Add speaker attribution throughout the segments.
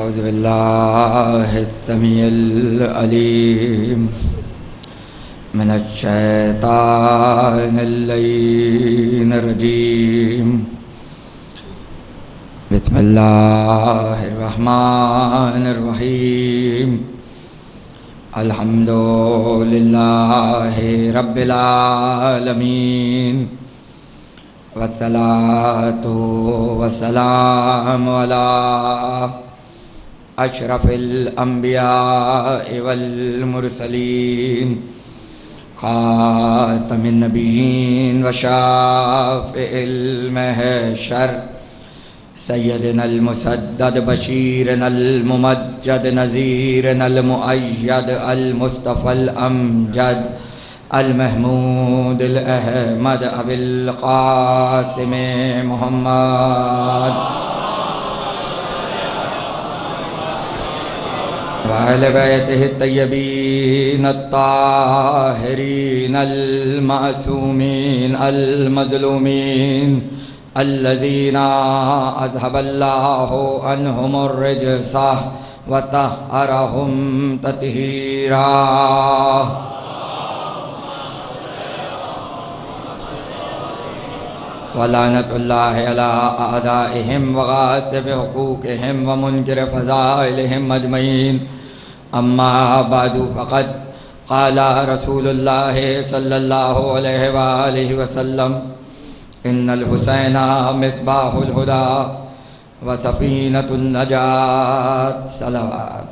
Speaker 1: أعوذ بالله السميع العليم من الشيطان اللعين الرجيم. بسم الله الرحمن الرحيم. الحمد لله رب العالمين، والصلاة والسلام على أشرف الأنبياء والمرسلين، خاتم النبيين وشافع المحشر، سيدنا المسدد بشيرنا الممجد نذيرنا المؤيد المصطفى الأمجد المحمود الأحمد أبي القاسم محمد وأهل بيته الطيبين الطاهرين المعصومين المظلومين الذين أذهب الله عنهم الرجس وطهرهم تطهيرا. ولعنة الله على أعدائهم وغاصب حقوقهم ومنكر فضائلهم أجمعين. أما بعد، فقد قال رسول الله صلى الله عليه وآله وسلم: إن الحسين مصباح الهدى وسفينة النجاة. صلوات.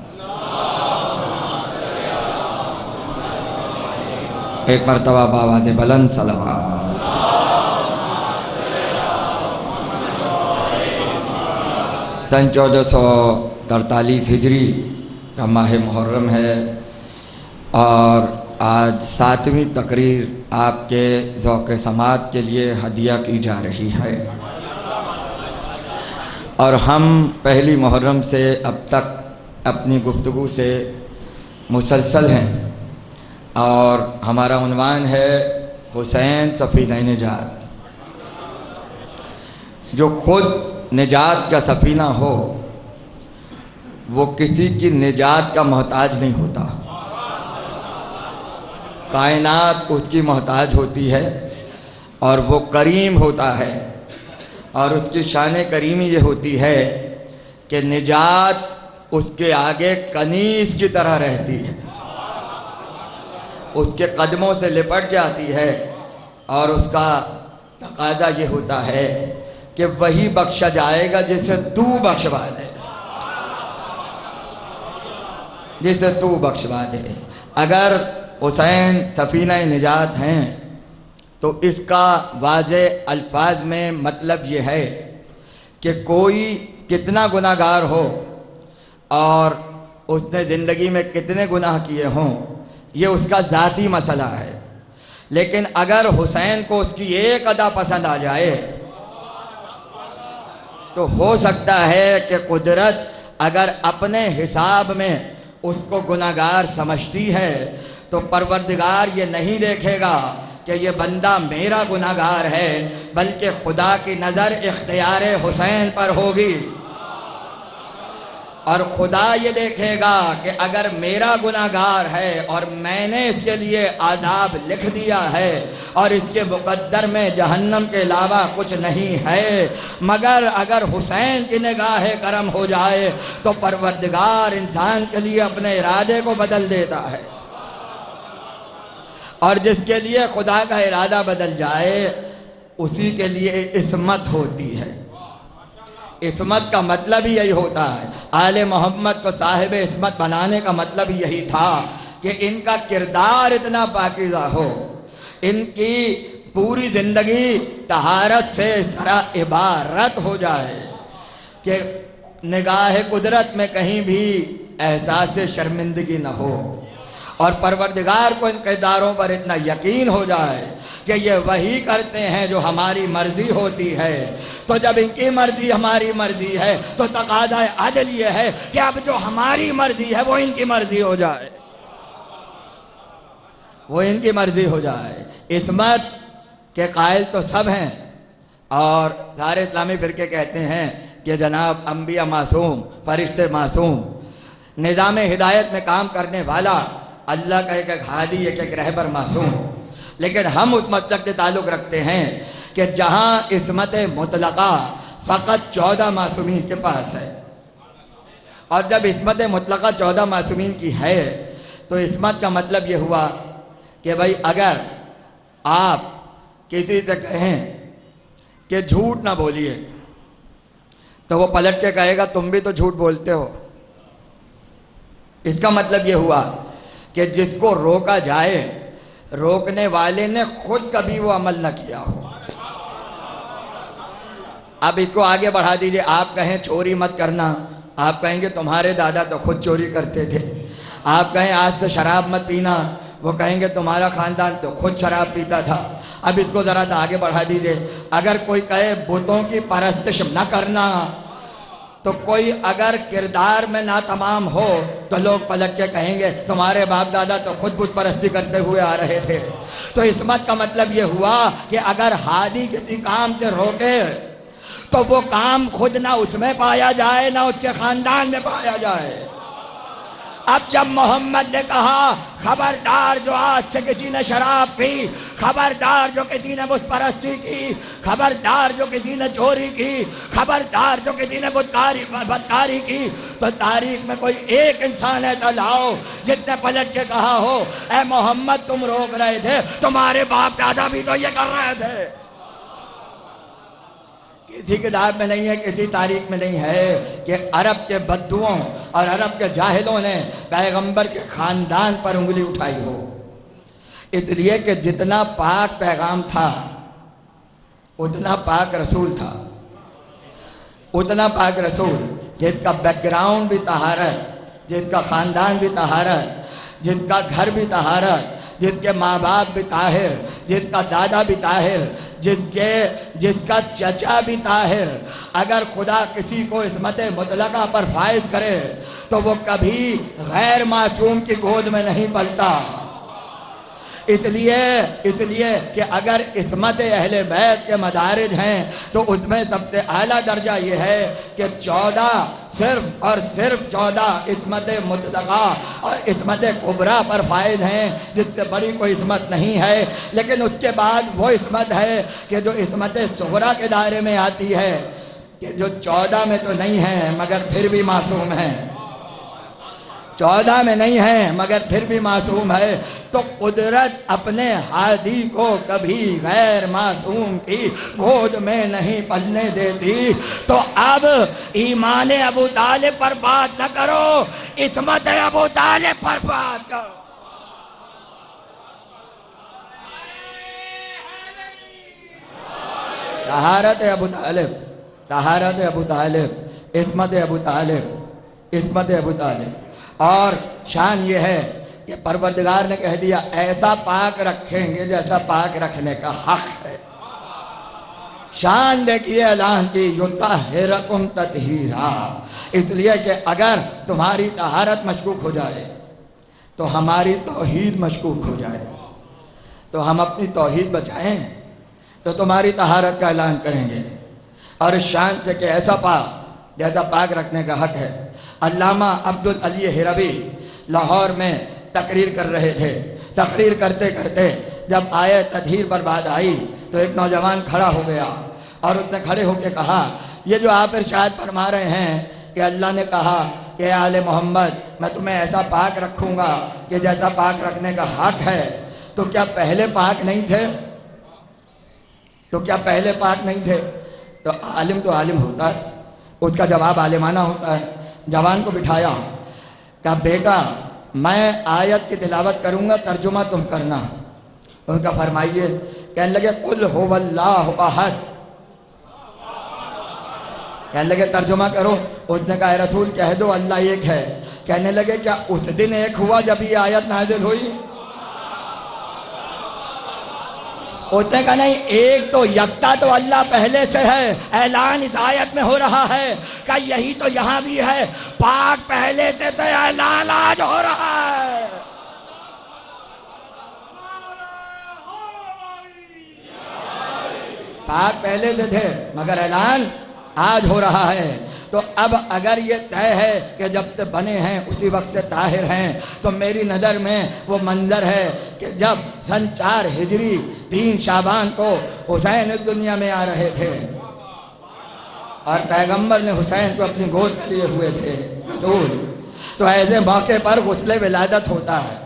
Speaker 1: ایک مرتبہ بآواز بلند صلوات. سن 1443 ہجری کا ماہ محرم ہے اور آج 7ویں تقریر آپ کے ذوق سماعت کے لیے ہدیہ کی جا رہی ہے، اور ہم پہلی محرم سے اب تک اپنی گفتگو سے مسلسل ہیں، اور ہمارا عنوان ہے حسین سفینہ نجات. جو خود نجات کا سفینہ ہو وہ کسی کی نجات کا محتاج نہیں ہوتا. کائنات اس کی محتاج ہوتی ہے، اور وہ کریم ہوتا ہے، اور اس کی شان کریمی یہ ہوتی ہے کہ نجات اس کے آگے کنیز کی طرح رہتی ہے، اس کے قدموں سے لپٹ جاتی ہے، اور اس کا تقاضا یہ ہوتا ہے کہ وہی بخشا جائے گا جسے تو بخشوا دے، جسے تو بخشوا دے. اگر حسین سفینہ نجات ہیں تو اس کا واضح الفاظ میں مطلب یہ ہے کہ کوئی کتنا گناہگار ہو اور اس نے زندگی میں کتنے گناہ کیے ہوں، یہ اس کا ذاتی مسئلہ ہے، لیکن اگر حسین کو اس کی ایک ادا پسند آ جائے تو ہو سکتا ہے کہ قدرت اگر اپنے حساب میں اس کو گناہگار سمجھتی ہے تو پروردگار یہ نہیں دیکھے گا کہ یہ بندہ میرا گناہگار ہے، بلکہ خدا کی نظر اختیار حسین پر ہوگی، اور خدا یہ دیکھے گا کہ اگر میرا گناہگار ہے اور میں نے اس کے لیے عذاب لکھ دیا ہے اور اس کے مقدر میں جہنم کے علاوہ کچھ نہیں ہے، مگر اگر حسین کی نگاہ کرم ہو جائے تو پروردگار انسان کے لیے اپنے ارادے کو بدل دیتا ہے، اور جس کے لیے خدا کا ارادہ بدل جائے اسی کے لیے عصمت ہوتی ہے. عصمت کا مطلب ہی یہی ہوتا ہے. آل محمد کو صاحب عصمت بنانے کا مطلب یہی تھا کہ ان کا کردار اتنا پاکیزہ ہو، ان کی پوری زندگی طہارت سے اس طرح عبارت ہو جائے کہ نگاہ قدرت میں کہیں بھی احساس شرمندگی نہ ہو، اور پروردگار کو ان کرداروں پر اتنا یقین ہو جائے کہ یہ وہی کرتے ہیں جو ہماری مرضی ہوتی ہے. تو جب ان کی مرضی ہماری مرضی ہے تو تقاضا عدل یہ ہے کہ اب جو ہماری مرضی ہے وہ ان کی مرضی ہو جائے، وہ ان کی مرضی ہو جائے. عصمت کے قائل تو سب ہیں، اور سارے اسلامی فرقے کہتے ہیں کہ جناب انبیاء معصوم، فرشتے معصوم، نظام ہدایت میں کام کرنے والا اللہ کا ایک ایک ہادی، ایک ایک رہبر معصوم، لیکن ہم اس مسلک سے تعلق رکھتے ہیں کہ جہاں عصمت مطلقہ فقط 14 معصومین کے پاس ہے، اور جب عصمت مطلقہ 14 معصومین کی ہے تو عصمت کا مطلب یہ ہوا کہ بھائی اگر آپ کسی سے کہیں کہ جھوٹ نہ بولیے تو وہ پلٹ کے کہے گا تم بھی تو جھوٹ بولتے ہو۔ اس کا مطلب یہ ہوا کہ جس کو روکا جائے روکنے والے نے خود کبھی وہ عمل نہ کیا ہو۔ اب اس کو آگے بڑھا دیجئے، آپ کہیں چوری مت کرنا، آپ کہیں گے تمہارے دادا تو خود چوری کرتے تھے۔ آپ کہیں آج سے شراب مت پینا، وہ کہیں گے تمہارا خاندان تو خود شراب پیتا تھا۔ اب اس کو ذرا آگے بڑھا دیجئے، اگر کوئی کہے بتوں کی پرستش نہ کرنا، تو کوئی اگر کردار میں ناتمام ہو تو لوگ پلٹ کے کہیں گے تمہارے باپ دادا تو خود بت پرستی کرتے ہوئے آ رہے تھے۔ تو عصمت کا مطلب یہ ہوا کہ اگر ہادی کسی کام سے روکے تو وہ کام خود نہ اس میں پایا جائے نہ اس کے خاندان میں پایا جائے۔ اب جب محمد نے کہا خبردار جو آج سے کسی نے شراب پی، خبردار جو کسی نے بت پرستی کی، خبردار جو کسی نے چوری کی، خبردار جو کسی نے بدکاری کی، تو تاریخ میں کوئی ایک انسان ایسا لاؤ جس نے پلٹ کے کہا ہو اے محمد تم روک رہے تھے، تمہارے باپ دادا بھی تو یہ کر رہے تھے۔ کسی کتاب میں نہیں ہے، کسی تاریخ میں نہیں ہے کہ عرب کے بدوؤں اور عرب کے جاہلوں نے پیغمبر کے خاندان پر انگلی اٹھائی ہو۔ اس لیے کہ جتنا پاک پیغام تھا اتنا پاک رسول تھا، اتنا پاک رسول جس کا بیک گراؤنڈ بھی طہارت، جس کا خاندان بھی طہارت، جس کا گھر بھی طہارت، جس کے ماں باپ بھی طاہر، جس کا دادا بھی طاہر، جس کا چچا بھی طاہر، اگر خدا کسی کو عصمت مطلقہ پر فائز کرے تو وہ کبھی غیر معصوم کی گود میں نہیں پلتا۔ اس لیے کہ اگر عصمت اہل بیت کے مدارج ہیں تو اس میں سب سے اعلیٰ درجہ یہ ہے کہ 14 صرف اور صرف 14 عصمت مطلقہ اور عصمت کبریٰ پر فائز ہیں، جس سے بڑی کوئی عصمت نہیں ہے۔ لیکن اس کے بعد وہ عصمت ہے کہ جو عصمت صغریٰ کے دائرے میں آتی ہے، کہ جو 14 میں تو نہیں ہیں مگر پھر بھی معصوم ہیں، 14 میں نہیں ہیں مگر پھر بھی معصوم ہے، تو قدرت اپنے ہادی کو کبھی غیر معصوم کی گود میں نہیں پلنے دیتی۔ تو اب ایمان ابو طالب پر بات نہ کرو، عصمت ابو طالب پر بات کرو۔ طہارت ابو طالب، طہارت ابو طالب، عصمت ابو طالب، عصمت ابو طالب۔ اور شان یہ ہے کہ پروردگار نے کہہ دیا ایسا پاک رکھیں گے جیسا پاک رکھنے کا حق ہے۔ شان دیکھیے اعلان کی یطہرکم تطہیرا، اس لیے کہ اگر تمہاری طہارت مشکوک ہو جائے تو ہماری توحید مشکوک ہو جائے، تو ہم اپنی توحید بچائیں تو تمہاری طہارت کا اعلان کریں گے۔ اور اس شان سے کہ ایسا پاک جیسا پاک رکھنے کا حق ہے۔ علامہ عبدالعلی ہروی لاہور میں تقریر کر رہے تھے، تقریر کرتے کرتے جب آیت تطہیر پر بات آئی تو ایک نوجوان کھڑا ہو گیا اور اس نے کھڑے ہو کے کہا یہ جو آپ ارشاد فرما رہے ہیں کہ اللہ نے کہا کہ آل محمد میں تمہیں ایسا پاک رکھوں گا کہ جیسا پاک رکھنے کا حق ہے، تو کیا پہلے پاک نہیں تھے؟ تو کیا پہلے پاک نہیں تھے؟ تو عالم ہوتا ہے، اس کا جواب عالمانہ ہوتا ہے۔ جوان کو بٹھایا، کہا بیٹا میں آیت کی تلاوت کروں گا، ترجمہ تم کرنا۔ ان کا فرمائیے، کہنے لگے قل هو اللہ احد، کہنے لگے ترجمہ کرو۔ اس نے کہا اے رسول کہہ دو اللہ ایک ہے۔ کہنے لگے کیا اس دن ایک ہوا جب یہ آیت نازل ہوئی؟ اس نے کہا نہیں، ایک تو یکتا تو اللہ پہلے سے ہے، اعلان اس آیت میں ہو رہا ہے کہ یہی تو یہاں بھی ہے، پاک پہلے سے تو اعلان آج ہو رہا ہے۔ پاک پہلے سے تھے مگر اعلان آج ہو رہا ہے۔ تو اب اگر یہ طے ہے کہ جب سے بنے ہیں اسی وقت سے طاہر ہیں، تو میری نظر میں وہ منظر ہے کہ جب سن 4 ہجری 3 شعبان کو حسین اس دنیا میں آ رہے تھے اور پیغمبر نے حسین کو اپنی گود میں لیے ہوئے تھے حضور، تو ایسے موقع پر غسل ولادت ہوتا ہے۔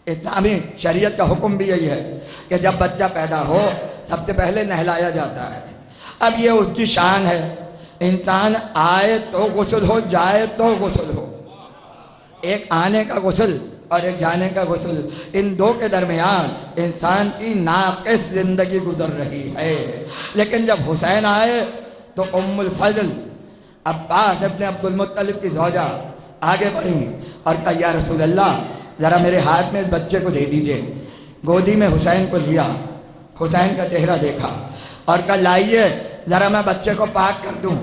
Speaker 1: اسلامی شریعت کا حکم بھی یہی ہے کہ جب بچہ پیدا ہو سب سے پہلے نہلایا جاتا ہے۔ اب یہ اس کی شان ہے، انسان آئے تو غسل ہو، جائے تو غسل ہو۔ ایک آنے کا غسل اور ایک جانے کا غسل، ان دو کے درمیان انسان کی ناقص زندگی گزر رہی ہے۔ لیکن جب حسین آئے تو ام الفضل عباس ابن عبد المطلب کی زوجہ آگے بڑھی اور کہا یا رسول اللہ ذرا میرے ہاتھ میں اس بچے کو دے دیجئے۔ گودی میں حسین کو لیا، حسین کا چہرہ دیکھا اور کہا لائیے ذرا میں بچے کو پاک کر دوں،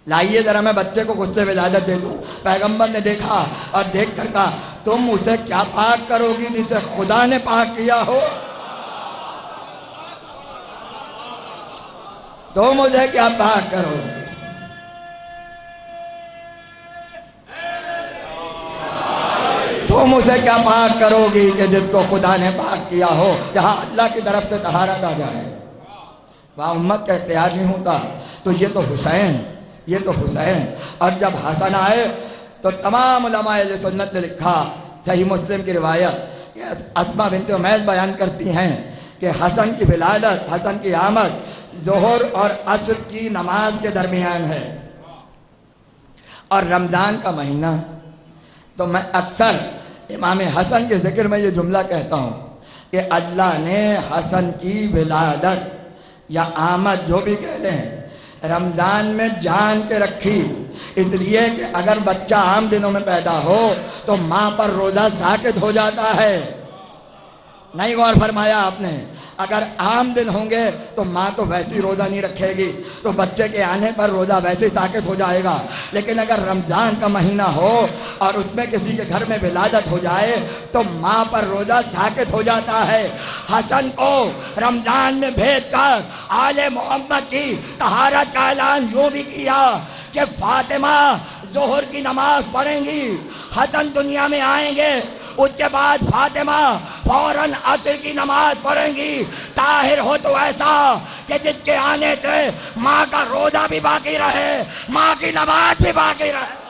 Speaker 1: لائیے ذرا میں بچے کو غسل ولادت دے دوں۔ پیغمبر نے دیکھا اور دیکھ کر کہا تم اسے کیا پاک کرو گی جسے خدا نے پاک کیا ہو؟ تم اسے کیا پاک کرو گی؟ تم اسے کیا پاک کرو گی کہ جس کو خدا نے پاک کیا ہو، جہاں اللہ کی طرف سے طہارت آ جائے۔ وہاں امت کا اختیار نہیں ہوتا۔ تو یہ تو حسین، یہ تو حسین۔ اور جب حسن آئے تو تمام علماء اہل سنت نے لکھا، صحیح مسلم کی روایت کہ اسماء بنت امیس بیان کرتی ہیں کہ حسن کی ولادت، حسن کی آمد ظہر اور عصر کی نماز کے درمیان ہے اور رمضان کا مہینہ۔ تو میں اکثر امام حسن کے ذکر میں یہ جملہ کہتا ہوں کہ اللہ نے حسن کی ولادت یا آمد جو بھی کہہ لیں رمضان میں جان کے رکھی، اس لیے کہ اگر بچہ عام دنوں میں پیدا ہو تو ماں پر روزہ ساقط ہو جاتا ہے۔ نہیں غور فرمایا آپ نے؟ اگر عام دن ہوں گے تو ماں تو ویسی روزہ نہیں رکھے گی، تو بچے کے آنے پر روزہ ویسے ساقط ہو جائے گا۔ لیکن اگر رمضان کا مہینہ ہو اور اس میں کسی کے گھر میں ولادت ہو جائے تو ماں پر روزہ ساقط ہو جاتا ہے۔ حسن کو رمضان میں بھیج کر آل محمد کی طہارت کا اعلان یوں بھی کیا کہ فاطمہ ظہر کی نماز پڑھیں گی، حسن دنیا میں آئیں گے، اس کے بعد فاطمہ فوراً عصر کی نماز پڑھیں گی۔ طاہر ہو تو ایسا کہ جس کے آنے سے ماں کا روزہ بھی باقی رہے، ماں کی نماز بھی باقی رہے۔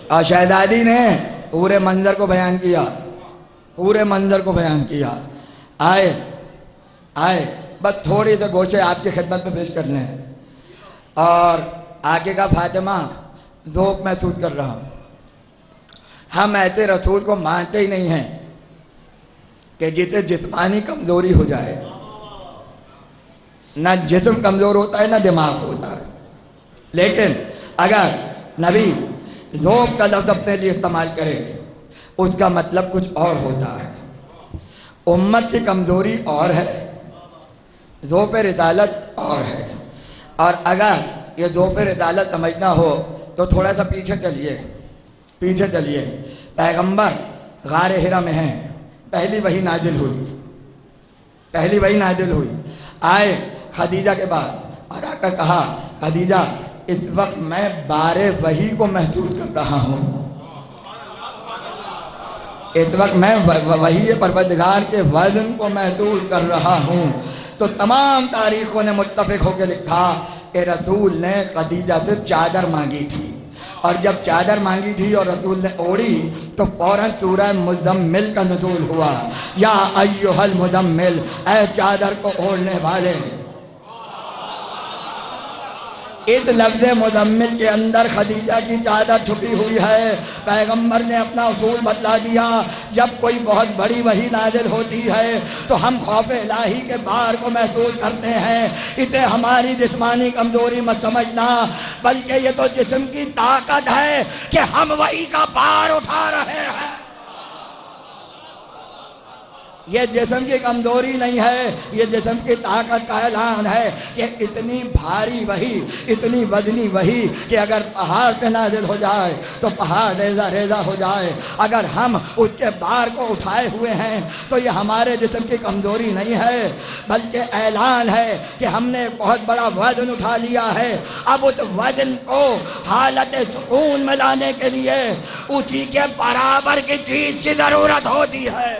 Speaker 1: اور شہزادی نے پورے منظر کو بیان کیا، پورے منظر کو بیان کیا۔ آئے بس تھوڑی سے گوشے آپ کی خدمت میں پیش کرنے ہیں۔ اور آگے کا فاطمہ ذوق محسوس کر رہا ہوں۔ ہم ایسے رسول کو مانتے ہی نہیں ہیں کہ جسے جسمانی کمزوری ہو جائے۔ نہ جسم کمزور ہوتا ہے نہ دماغ ہوتا ہے، لیکن اگر نبی ذوق کا لفظ اپنے لیے استعمال کرے اس کا مطلب کچھ اور ہوتا ہے۔ امت کی کمزوری اور ہے، ذوق رسالت اور ہے۔ اور اگر یہ ذوق رسالت سمجھنا ہو تو تھوڑا سا پیچھے چلیے۔ پیغمبر غار حرا میں ہیں، پہلی وحی نازل ہوئی، آئے خدیجہ کے پاس اور آ کر کہا خدیجہ اس وقت میں بار وحی کو محسوس کر رہا ہوں، اس وقت میں وحی پروردگار کے وزن کو محسوس کر رہا ہوں۔ تو تمام تاریخوں نے متفق ہو کے لکھا کہ رسول نے خدیجہ سے چادر مانگی تھی، اور جب چادر مانگی تھی اور رسول نے اوڑھی تو فوراً سورہ مزمل کا نزول ہوا، یا ایھا المزمل، اے چادر کو اوڑھنے والے۔ اس لفظ مزمل کے اندر خدیجہ کی چادر چھپی ہوئی ہے۔ پیغمبر نے اپنا اصول بتلا دیا، جب کوئی بہت بڑی وحی نازل ہوتی ہے تو ہم خوف الہی کے بار کو محسوس کرتے ہیں۔ اسے ہماری جسمانی کمزوری مت سمجھنا، بلکہ یہ تو جسم کی طاقت ہے کہ ہم وحی کا بار اٹھا رہے ہیں۔ یہ جسم کی کمزوری نہیں ہے، یہ جسم کی طاقت کا اعلان ہے کہ اتنی بھاری وحی، اتنی وزنی وحی کہ اگر پہاڑ پہ نازل ہو جائے تو پہاڑ ریزہ ریزہ ہو جائے۔ اگر ہم اس کے بار کو اٹھائے ہوئے ہیں تو یہ ہمارے جسم کی کمزوری نہیں ہے، بلکہ اعلان ہے کہ ہم نے ایک بہت بڑا وزن اٹھا لیا ہے۔ اب اس وزن کو حالت سکون میں لانے کے لیے اسی کے برابر کی چیز کی ضرورت ہوتی ہے۔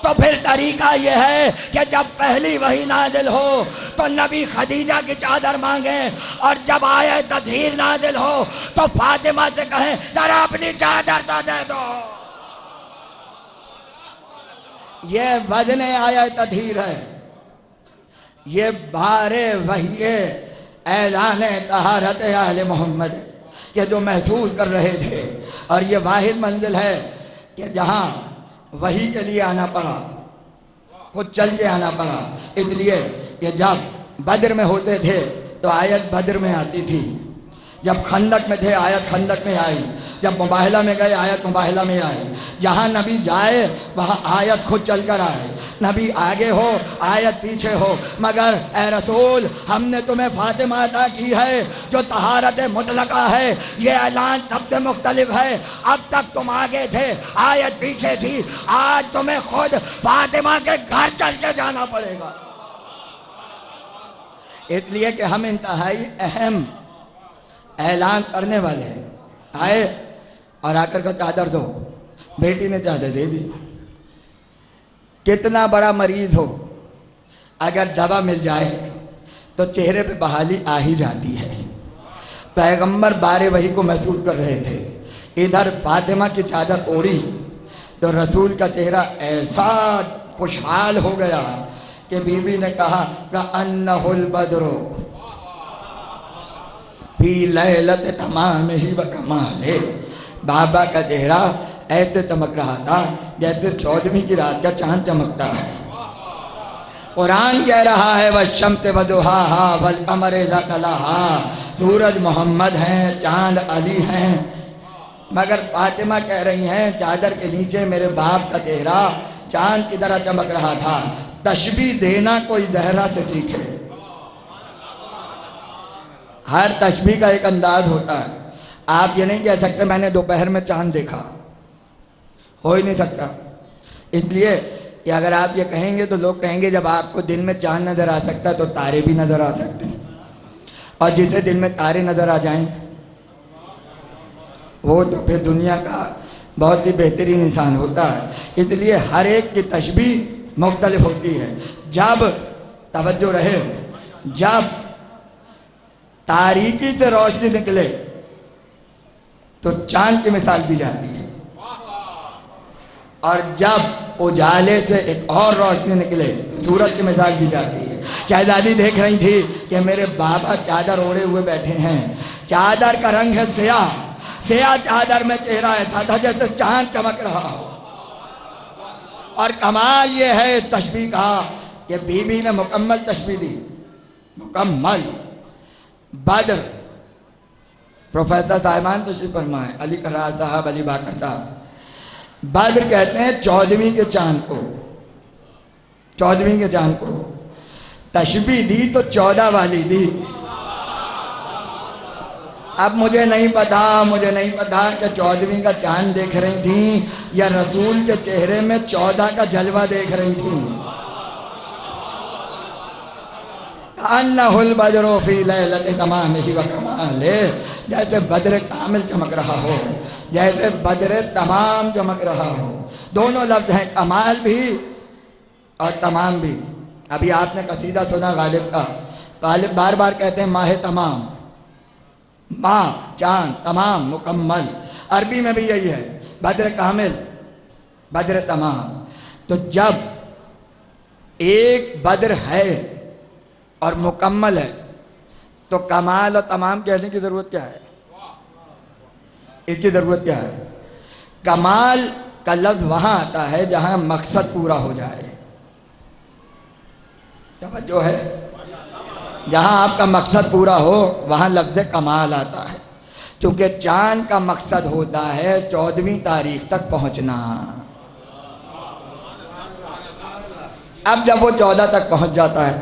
Speaker 1: تو پھر طریقہ یہ ہے کہ جب پہلی وحی نازل ہو تو نبی خدیجہ کی چادر مانگیں، اور جب آیہ تطہیر نازل ہو تو فاطمہ سے کہیں ذرا اپنی چادر تو دے دو۔ یہ وزن آیہ تطہیر ہے، یہ بار وحی اعلان طہارت اہل محمد ہے، یہ جو محسوس کر رہے تھے۔ اور یہ واحد منزل ہے کہ جہاں وحی کے لیے آنا پڑا، خود چل کے آنا پڑا، اس لیے کہ جب بدر میں ہوتے تھے تو آیت بدر میں آتی تھی، جب خندق میں تھے آیت خندق میں آئی، جب مباہلہ میں گئے آیت مباہلہ میں آئی، جہاں نبی جائے وہاں آیت خود چل کر آئے، نبی آگے ہو آیت پیچھے ہو۔ مگر اے رسول، ہم نے تمہیں فاطمہ عطا کی ہے جو طہارت مطلقہ ہے، یہ اعلان سب سے مختلف ہے۔ اب تک تم آگے تھے، آیت پیچھے تھی، آج تمہیں خود فاطمہ کے گھر چل کے جانا پڑے گا۔ اس لیے کہ ہم انتہائی اہم اعلان کرنے والے ہیں۔ آئے اور آ کر کا چادر دو، بیٹی نے چادر دے دی۔ کتنا بڑا مریض ہو، اگر دوا مل جائے تو چہرے پہ بحالی آ ہی جاتی ہے۔ پیغمبر بار وحی کو محسوس کر رہے تھے، ادھر فاطمہ کی چادر اوڑھی تو رسول کا چہرہ ایسا خوشحال ہو گیا کہ بی بی نے کہا کأنہ البدر فی لیلۃ تمامہ و کمالہ۔ بابا کا چہرہ ایسے چمک رہا تھا جیسے 14ویں کی رات کا چاند چمکتا ہے۔ قرآن کہہ رہا ہے والشمس وضحاہا والقمر اذا تلاہا، سورج محمد ہیں، چاند علی ہیں، مگر فاطمہ کہہ رہی ہیں چادر کے نیچے میرے باپ کا چہرہ چاند کی طرح چمک رہا تھا۔ تشبیہ دینا کوئی زہرا سے سیکھے۔ ہر تشبیہ کا ایک انداز ہوتا ہے۔ آپ یہ نہیں کہہ سکتے میں نے دوپہر میں چاند دیکھا، ہو ہی نہیں سکتا۔ اس لیے کہ اگر آپ یہ کہیں گے تو لوگ کہیں گے جب آپ کو دن میں چاند نظر آ سکتا ہے تو تارے بھی نظر آ سکتے ہیں، اور جسے دن میں تارے نظر آ جائیں وہ تو پھر دنیا کا بہت ہی بہترین انسان ہوتا ہے۔ اس لیے ہر ایک کی تشبیہ مختلف ہوتی ہے۔ جب توجہ رہے، جب تاریکی سے روشنی نکلے تو چاند کی مثال دی جاتی ہے، اور جب اجالے سے ایک اور روشنی نکلے تو سورج کی مثال دی جاتی ہے۔ شہزادی دیکھ رہی تھی کہ میرے بابا چادر اوڑھے ہوئے بیٹھے ہیں، چادر کا رنگ ہے سیاہ، سیاہ چادر میں چہرہ ایسا تھا جیسے چاند چمک رہا ہو۔ اور کمال یہ ہے تشبیہ کا کہ بی بی نے مکمل تشبیہ دی، مکمل۔ بدر، پروفیسر صاحبان تشریف فرمائیں، علی قراء صاحب، علی باقر صاحب، بدر کہتے ہیں 14ویں کے چاند کو، 14ویں کے چاند کو تشبیہ دی تو 14 والی دی۔ اب مجھے نہیں پتا کہ 14ویں کا چاند دیکھ رہی تھیں یا رسول کے چہرے میں 14 کا جلوہ دیکھ رہی تھیں۔ کأنہ البدر فی لیلۃ تمامہ و کمالہ، جیسے بدر کامل چمک رہا ہو، جیسے بدر تمام چمک رہا ہو۔ دونوں لفظ ہیں، کمال بھی اور تمام بھی۔ ابھی آپ نے قصیدہ سنا غالب کا، غالب بار بار کہتے ہیں ماہ تمام، ماہ چاند، تمام مکمل۔ عربی میں بھی یہی ہے، بدر کامل، بدر تمام۔ تو جب ایک بدر ہے اور مکمل ہے تو کمال اور تمام کہنے کی ضرورت کیا ہے؟ اس کی ضرورت کیا ہے؟ کمال کا لفظ وہاں آتا ہے جہاں مقصد پورا ہو جائے۔ توجہ ہے؟ جہاں آپ کا مقصد پورا ہو وہاں لفظ کمال آتا ہے، چونکہ چاند کا مقصد ہوتا ہے 14ویں تاریخ تک پہنچنا۔ اب جب وہ 14 تک پہنچ جاتا ہے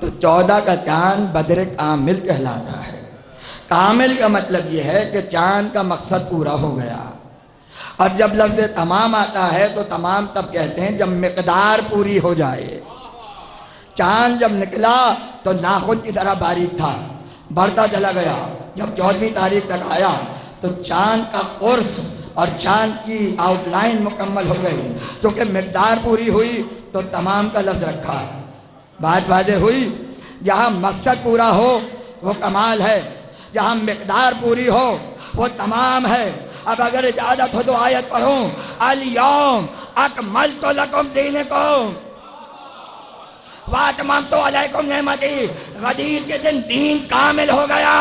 Speaker 1: تو 14 کا چاند بدر کامل کہلاتا ہے۔ کامل کا مطلب یہ ہے کہ چاند کا مقصد پورا ہو گیا۔ اور جب لفظ تمام آتا ہے تو تمام تب کہتے ہیں جب مقدار پوری ہو جائے۔ چاند جب نکلا تو ناخن کی طرح باریک تھا، بڑھتا چلا گیا۔ جب 14ویں تاریخ تک آیا تو چاند کا قرص اور چاند کی آؤٹ لائن مکمل ہو گئی۔ کیونکہ مقدار پوری ہوئی تو تمام کا لفظ رکھا۔ بات واضح ہوئی؟ جہاں مقصد پورا ہو وہ کمال ہے، جہاں مقدار پوری ہو وہ تمام ہے۔ اب اگر اجازت ہو تو آیت پڑھوں، الیوم اکملت لکم دینکم واتممت علیکم نعمتی۔ غدیر کے دن دین کامل ہو گیا،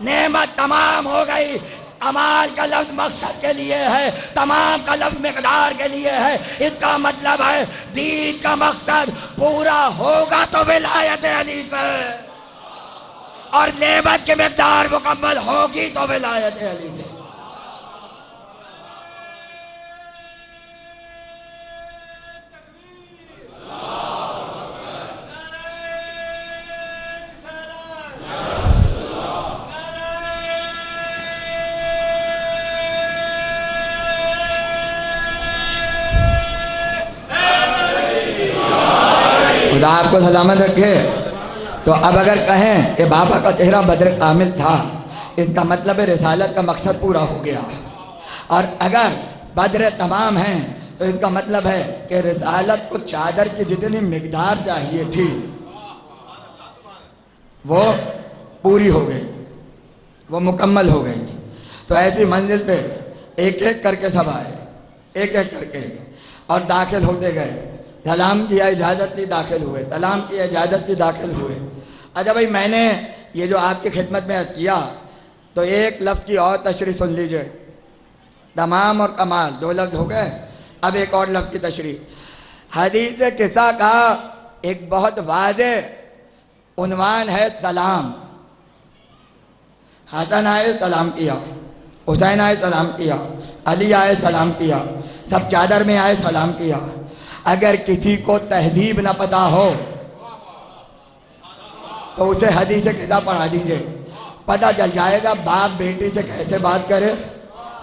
Speaker 1: نعمت تمام ہو گئی۔ کمال کا لفظ مقصد کے لیے ہے، تمام کا لفظ مقدار کے لیے ہے۔ اس کا مطلب ہے دین کا مقصد پورا ہوگا تو ولایت علی سے، اور نعمت کی مقدار مکمل ہوگی تو ولایت علی سے۔ خدا آپ کو سلامت رکھے۔ تو اب اگر کہیں کہ بابا کا چہرہ بدر کامل تھا، اس کا مطلب ہے رسالت کا مقصد پورا ہو گیا۔ اور اگر بدر تمام ہیں تو اس کا مطلب ہے کہ رسالت کو چادر کی جتنی مقدار چاہیے تھی وہ پوری ہو گئی، وہ مکمل ہو گئی۔ تو ایسی منزل پہ ایک ایک کر کے سب آئے، ایک ایک کر کے، اور داخل ہوتے گئے۔ سلام کیا، اجازت دی، داخل ہوئے، سلام کیا، اجازت دی، داخل ہوئے۔ اچھا بھائی، میں نے یہ جو آپ کی خدمت میں کیا تو ایک لفظ کی اور تشریح سن لیجئے۔ تمام اور کمال دو لفظ ہو گئے، اب ایک اور لفظ کی تشریح۔ حدیث قصہ کا ایک بہت واضح عنوان ہے سلام۔ حسن آئے سلام کیا، حسین آئے سلام کیا، علی آئے سلام کیا، سب چادر میں آئے سلام کیا۔ اگر کسی کو تہذیب نہ پتا ہو تو اسے حدیث قصہ پڑھا دیجئے، پتہ چل جائے گا باپ بیٹی سے کیسے بات کرے،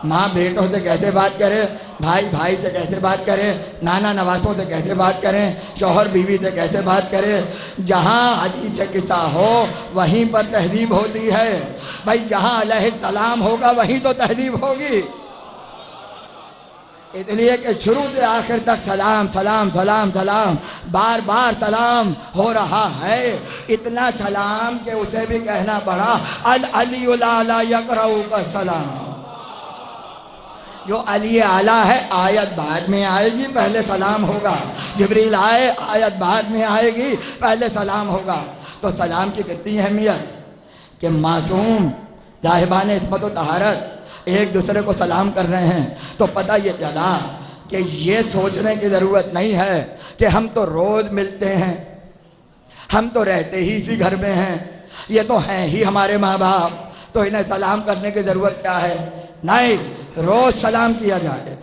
Speaker 1: ماں بیٹوں سے کیسے بات کرے، بھائی بھائی سے کیسے بات کرے، نانا نواسوں سے کیسے بات کریں، شوہر بیوی سے کیسے بات کرے۔ جہاں حدیث قصہ ہو وہیں پر تہذیب ہوتی ہے۔ بھائی جہاں علیہ السلام ہوگا وہیں تو تہذیب ہوگی۔ اس لیے کہ شروع سے آخر تک سلام سلام سلام سلام، بار بار سلام ہو رہا ہے۔ اتنا سلام کہ اسے بھی کہنا پڑا العلی الاعلی یقرؤک السلام۔ جو علی اعلیٰ ہے آیت بعد میں آئے گی، پہلے سلام ہوگا۔ جبریل آئے، آیت بعد میں آئے گی، پہلے سلام ہوگا۔ تو سلام کی کتنی اہمیت کہ معصوم صاحبان عصمت و طہارت ایک دوسرے کو سلام کر رہے ہیں تو پتہ یہ چلا کہ یہ سوچنے کی ضرورت نہیں ہے کہ ہم تو روز ملتے ہیں، ہم تو رہتے ہی اسی گھر میں ہیں، یہ تو ہیں ہی ہمارے ماں باپ، تو انہیں سلام کرنے کی ضرورت کیا ہے؟ نہیں، روز سلام کیا جائے۔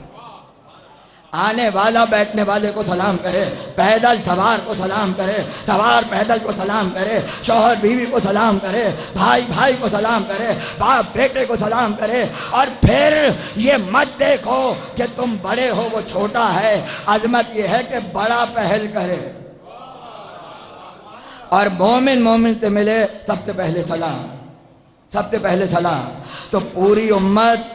Speaker 1: آنے والا بیٹھنے والے کو سلام کرے، پیدل سوار کو سلام کرے، سوار پیدل کو سلام کرے، شوہر بیوی کو سلام کرے، بھائی بھائی کو سلام کرے، باپ بیٹے کو سلام کرے۔ اور پھر یہ مت دیکھو کہ تم بڑے ہو وہ چھوٹا ہے، عظمت یہ ہے کہ بڑا پہل کرے۔ اور مومن مومن سے ملے سب سے پہلے سلام، سب سے پہلے سلام۔ تو پوری امت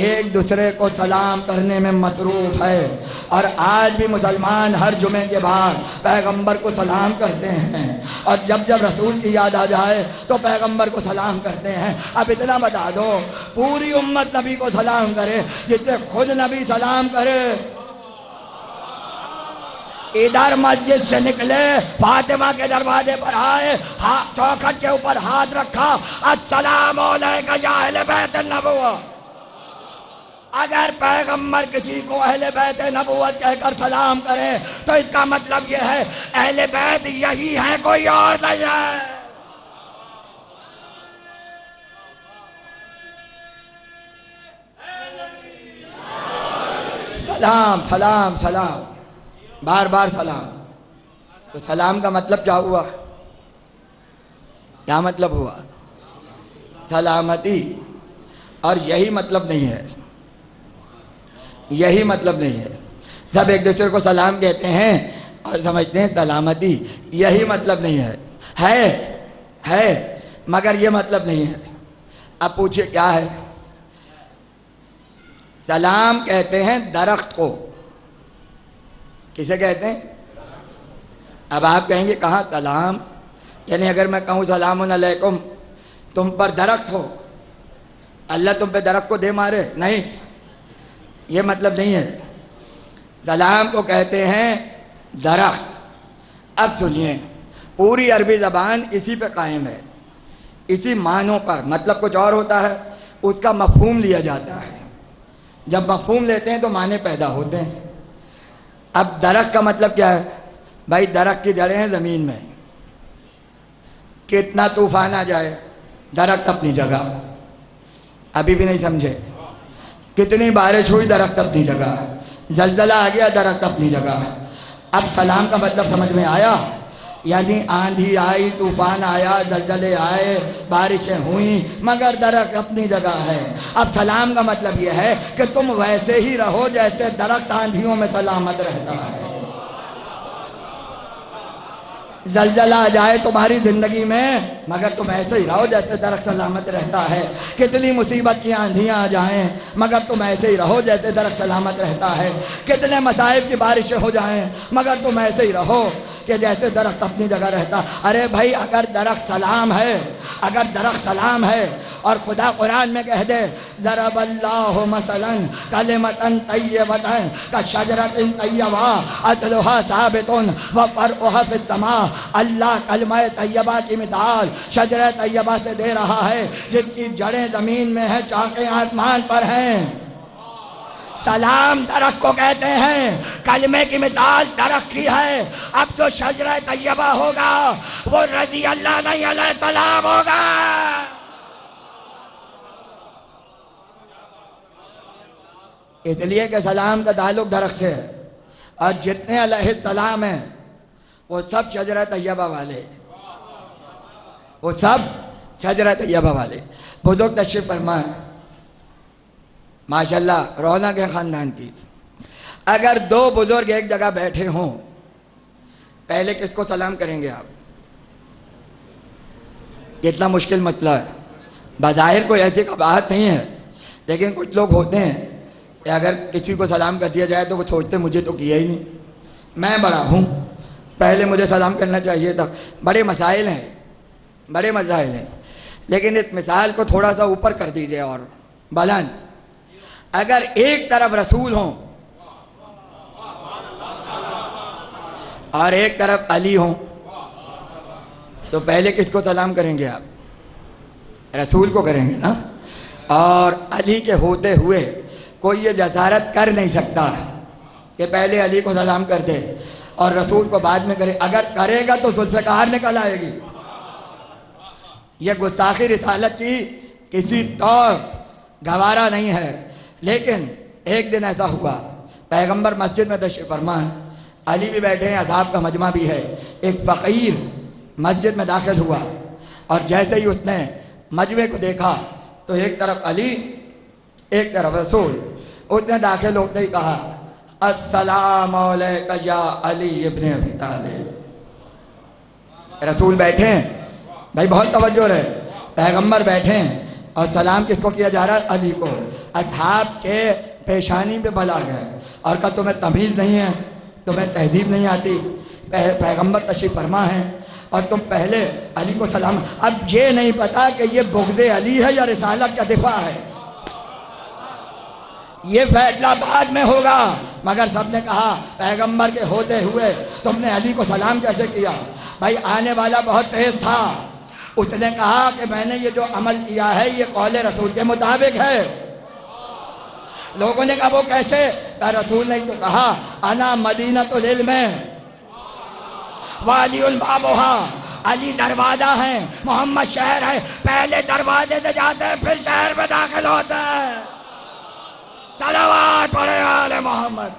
Speaker 1: ایک دوسرے کو سلام کرنے میں مصروف ہے، اور آج بھی مسلمان ہر جمعے کے بعد پیغمبر کو سلام کرتے ہیں، اور جب جب رسول کی یاد آ جائے تو پیغمبر کو سلام کرتے ہیں۔ اب اتنا بتا دو، پوری امت نبی کو سلام کرے جتنے خود نبی سلام کرے۔ ادھر مسجد سے نکلے، فاطمہ کے دروازے پر آئے، چوکھٹ کے اوپر ہاتھ رکھا، السلام علیکم یا اہل بیت النبوہ۔ اگر پیغمبر کسی کو اہل بیت نبوت کہہ کر سلام کرے تو اس کا مطلب یہ ہے اہل بیت یہی ہے، کوئی اور نہیں ہے۔ سلام سلام سلام۔ بار بار سلام. تو سلام کا مطلب کیا ہوا؟ کیا مطلب ہوا؟ سلامتی. اور یہی مطلب نہیں ہے، یہی مطلب نہیں ہے. سب ایک دوسرے کو سلام کہتے ہیں اور سمجھتے ہیں سلامتی. یہی مطلب نہیں ہے. ہے مگر یہ مطلب نہیں ہے. اب پوچھئے کیا ہے؟ سلام کہتے ہیں درخت کو. کسے کہتے ہیں؟ اب آپ کہیں گے کہاں سلام؟ یعنی اگر میں کہوں سلام علیکم تم پر درخت ہو، اللہ تم پہ درخت کو دے مارے؟ نہیں، یہ مطلب نہیں ہے. سلام کو کہتے ہیں درخت. اب سنیے، پوری عربی زبان اسی پہ قائم ہے، اسی معنوں پر. مطلب کچھ اور ہوتا ہے، اس کا مفہوم لیا جاتا ہے. جب مفہوم لیتے ہیں تو معنی پیدا ہوتے ہیں. اب درخت کا مطلب کیا ہے؟ بھائی درخت کی جڑیں ہیں زمین میں، کتنا طوفان آ جائے درخت اپنی جگہ. ابھی بھی نہیں سمجھے؟ کتنی بارش ہوئی درخت اپنی جگہ، زلزلہ آ گیا درخت اپنی جگہ. اب سلام کا مطلب سمجھ میں آیا؟ یعنی آندھی آئی، طوفان آیا، زلزلے آئے، بارشیں ہوئیں، مگر درخت اپنی جگہ ہے. اب سلام کا مطلب یہ ہے کہ تم ویسے ہی رہو جیسے درخت آندھیوں میں سلامت رہتا ہے. زلزلہ آ جائے تمہاری زندگی میں مگر تم ایسے ہی رہو جیسے درخت سلامت رہتا ہے. کتنی مصیبت کی آندھیاں آ جائیں مگر تم ایسے ہی رہو جیسے درخت سلامت رہتا ہے. کتنے مصائب کی بارشیں ہو جائیں مگر تم ایسے ہی رہو کہ جیسے درخت اپنی جگہ رہتا. ارے بھائی اگر درخت سلام ہے، اگر درخت سلام ہے اور خدا قرآن میں کہہ دے ضرب اللہ مثلا کلمۃ طیبۃ کشجرۃ طیبہ اصلھا ثابت وفرعھا فی السماء. اللہ کلمہ طیبہ کی مثال شجرہ طیبہ سے دے رہا ہے جن کی جڑیں زمین میں ہیں، چاقیں آسمان پر ہیں. سلام درخت کو کہتے ہیں، کلمے کی مثال درخت کی ہے. اب جو شجرہ طیبہ ہوگا وہ رضی اللہ علیہ السلام ہوگا. اس لیے کہ سلام کا تعلق درخت سے ہے، اور جتنے علیہ السلام ہیں وہ سب شجرہ طیبہ والے، وہ سب شجرہ طیبہ والے. بزرگ تشریف فرمائیں، ماشاءاللہ رونق ہے خاندان کی. اگر دو بزرگ ایک جگہ بیٹھے ہوں، پہلے کس کو سلام کریں گے آپ؟ کتنا مشکل مسئلہ ہے. بظاہر کوئی ایسی قباحت نہیں ہے، لیکن کچھ لوگ ہوتے ہیں کہ اگر کسی کو سلام کر دیا جائے تو وہ سوچتے مجھے تو کیا ہی نہیں، میں بڑا ہوں، پہلے مجھے سلام کرنا چاہیے تھا. بڑے مسائل ہیں، بڑے مسائل ہیں. لیکن اس مثال کو تھوڑا سا اوپر کر دیجئے اور بلند. اگر ایک طرف رسول ہوں اور ایک طرف علی ہوں تو پہلے کس کو سلام کریں گے آپ؟ رسول کو کریں گے نا. اور علی کے ہوتے ہوئے کوئی یہ جسارت کر نہیں سکتا کہ پہلے علی کو سلام کر دے اور رسول کو بعد میں کرے. اگر کرے گا تو ذوالفقار نکل آئے گی. یہ گستاخی رسالت کی کسی طور گوارا نہیں ہے. لیکن ایک دن ایسا ہوا، پیغمبر مسجد میں تشریف فرما ہے، علی بھی بیٹھے ہیں، اصحاب کا مجمع بھی ہے. ایک فقیر مسجد میں داخل ہوا اور جیسے ہی اس نے مجمع کو دیکھا تو ایک طرف علی ایک طرف رسول. اس نے داخل ہوتے ہی کہا السلام علیکہ یا علی ابن ابی طالب. رسول بیٹھے ہیں، بھائی بہت توجہ رہے، پیغمبر بیٹھے ہیں اور سلام کس کو کیا جا رہا ہے؟ علی کو. اصحاب کے پیشانی پہ بلا گئے اور کہا تمہیں تمیز نہیں ہے، تمہیں تہذیب نہیں آتی، پیغمبر تشریف فرما ہے اور تم پہلے علی کو سلام. اب یہ نہیں پتا کہ یہ بغض علی ہے یا رسالت کا دفاع ہے. یہ فیصلہ بعد میں ہوگا، مگر سب نے کہا پیغمبر کے ہوتے ہوئے تم نے علی کو سلام کیسے کیا؟ بھائی آنے والا بہت تیز تھا، اس نے کہا کہ میں نے یہ جو عمل کیا ہے یہ قول رسول کے مطابق ہے. لوگوں نے کہا وہ کیسے؟ کہا رسول نے تو کہا انا مدینۃ العلم وعلی بابھا. علی دروازہ ہے، محمد شہر ہے، پہلے دروازے سے جاتے ہیں پھر شہر میں داخل ہوتے ہیں. صلوات پڑھے آل محمد.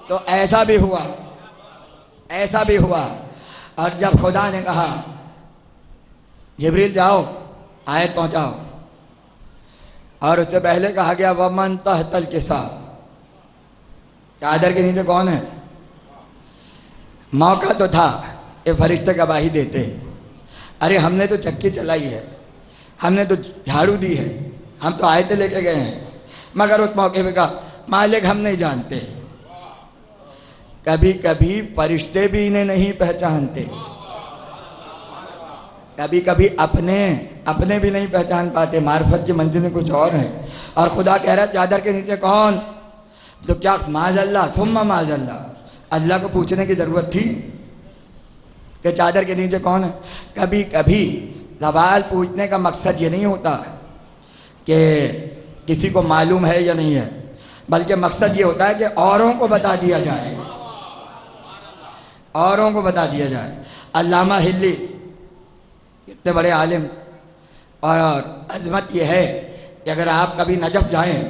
Speaker 1: تو ایسا بھی ہوا، ایسا بھی ہوا۔ اور جب خدا نے کہا جبریل جاؤ آیت پہنچاؤ، اور اس سے پہلے کہا گیا وَمَن تحت الکساء، چادر کے نیچے کون ہے؟ موقع تو تھا کہ فرشتے گواہی دیتے، ارے ہم نے تو چکی چلائی ہے، ہم نے تو جھاڑو دی ہے، ہم تو آیتیں لے کے گئے ہیں، مگر اس موقع پہ کہا مالک ہم نہیں جانتے۔ کبھی کبھی فرشتے بھی انہیں نہیں پہچانتے، کبھی کبھی اپنے بھی نہیں پہچان پاتے، معرفت کی منزلیں کچھ اور ہیں۔ اور خدا کہہ رہا ہے چادر کے نیچے کون؟ تو کیا معاذ اللہ ثم معاذ اللہ، اللہ کو پوچھنے کی ضرورت تھی کہ چادر کے نیچے کون ہے؟ کبھی کبھی سوال پوچھنے کا مقصد یہ نہیں ہوتا کہ کسی کو معلوم ہے یا نہیں ہے، بلکہ مقصد یہ ہوتا ہے کہ اوروں کو بتا دیا جائے، اوروں کو بتا دیا جائے۔ علامہ ہلی کتنے بڑے عالم، اور عظمت یہ ہے کہ اگر آپ کبھی نجف جائیں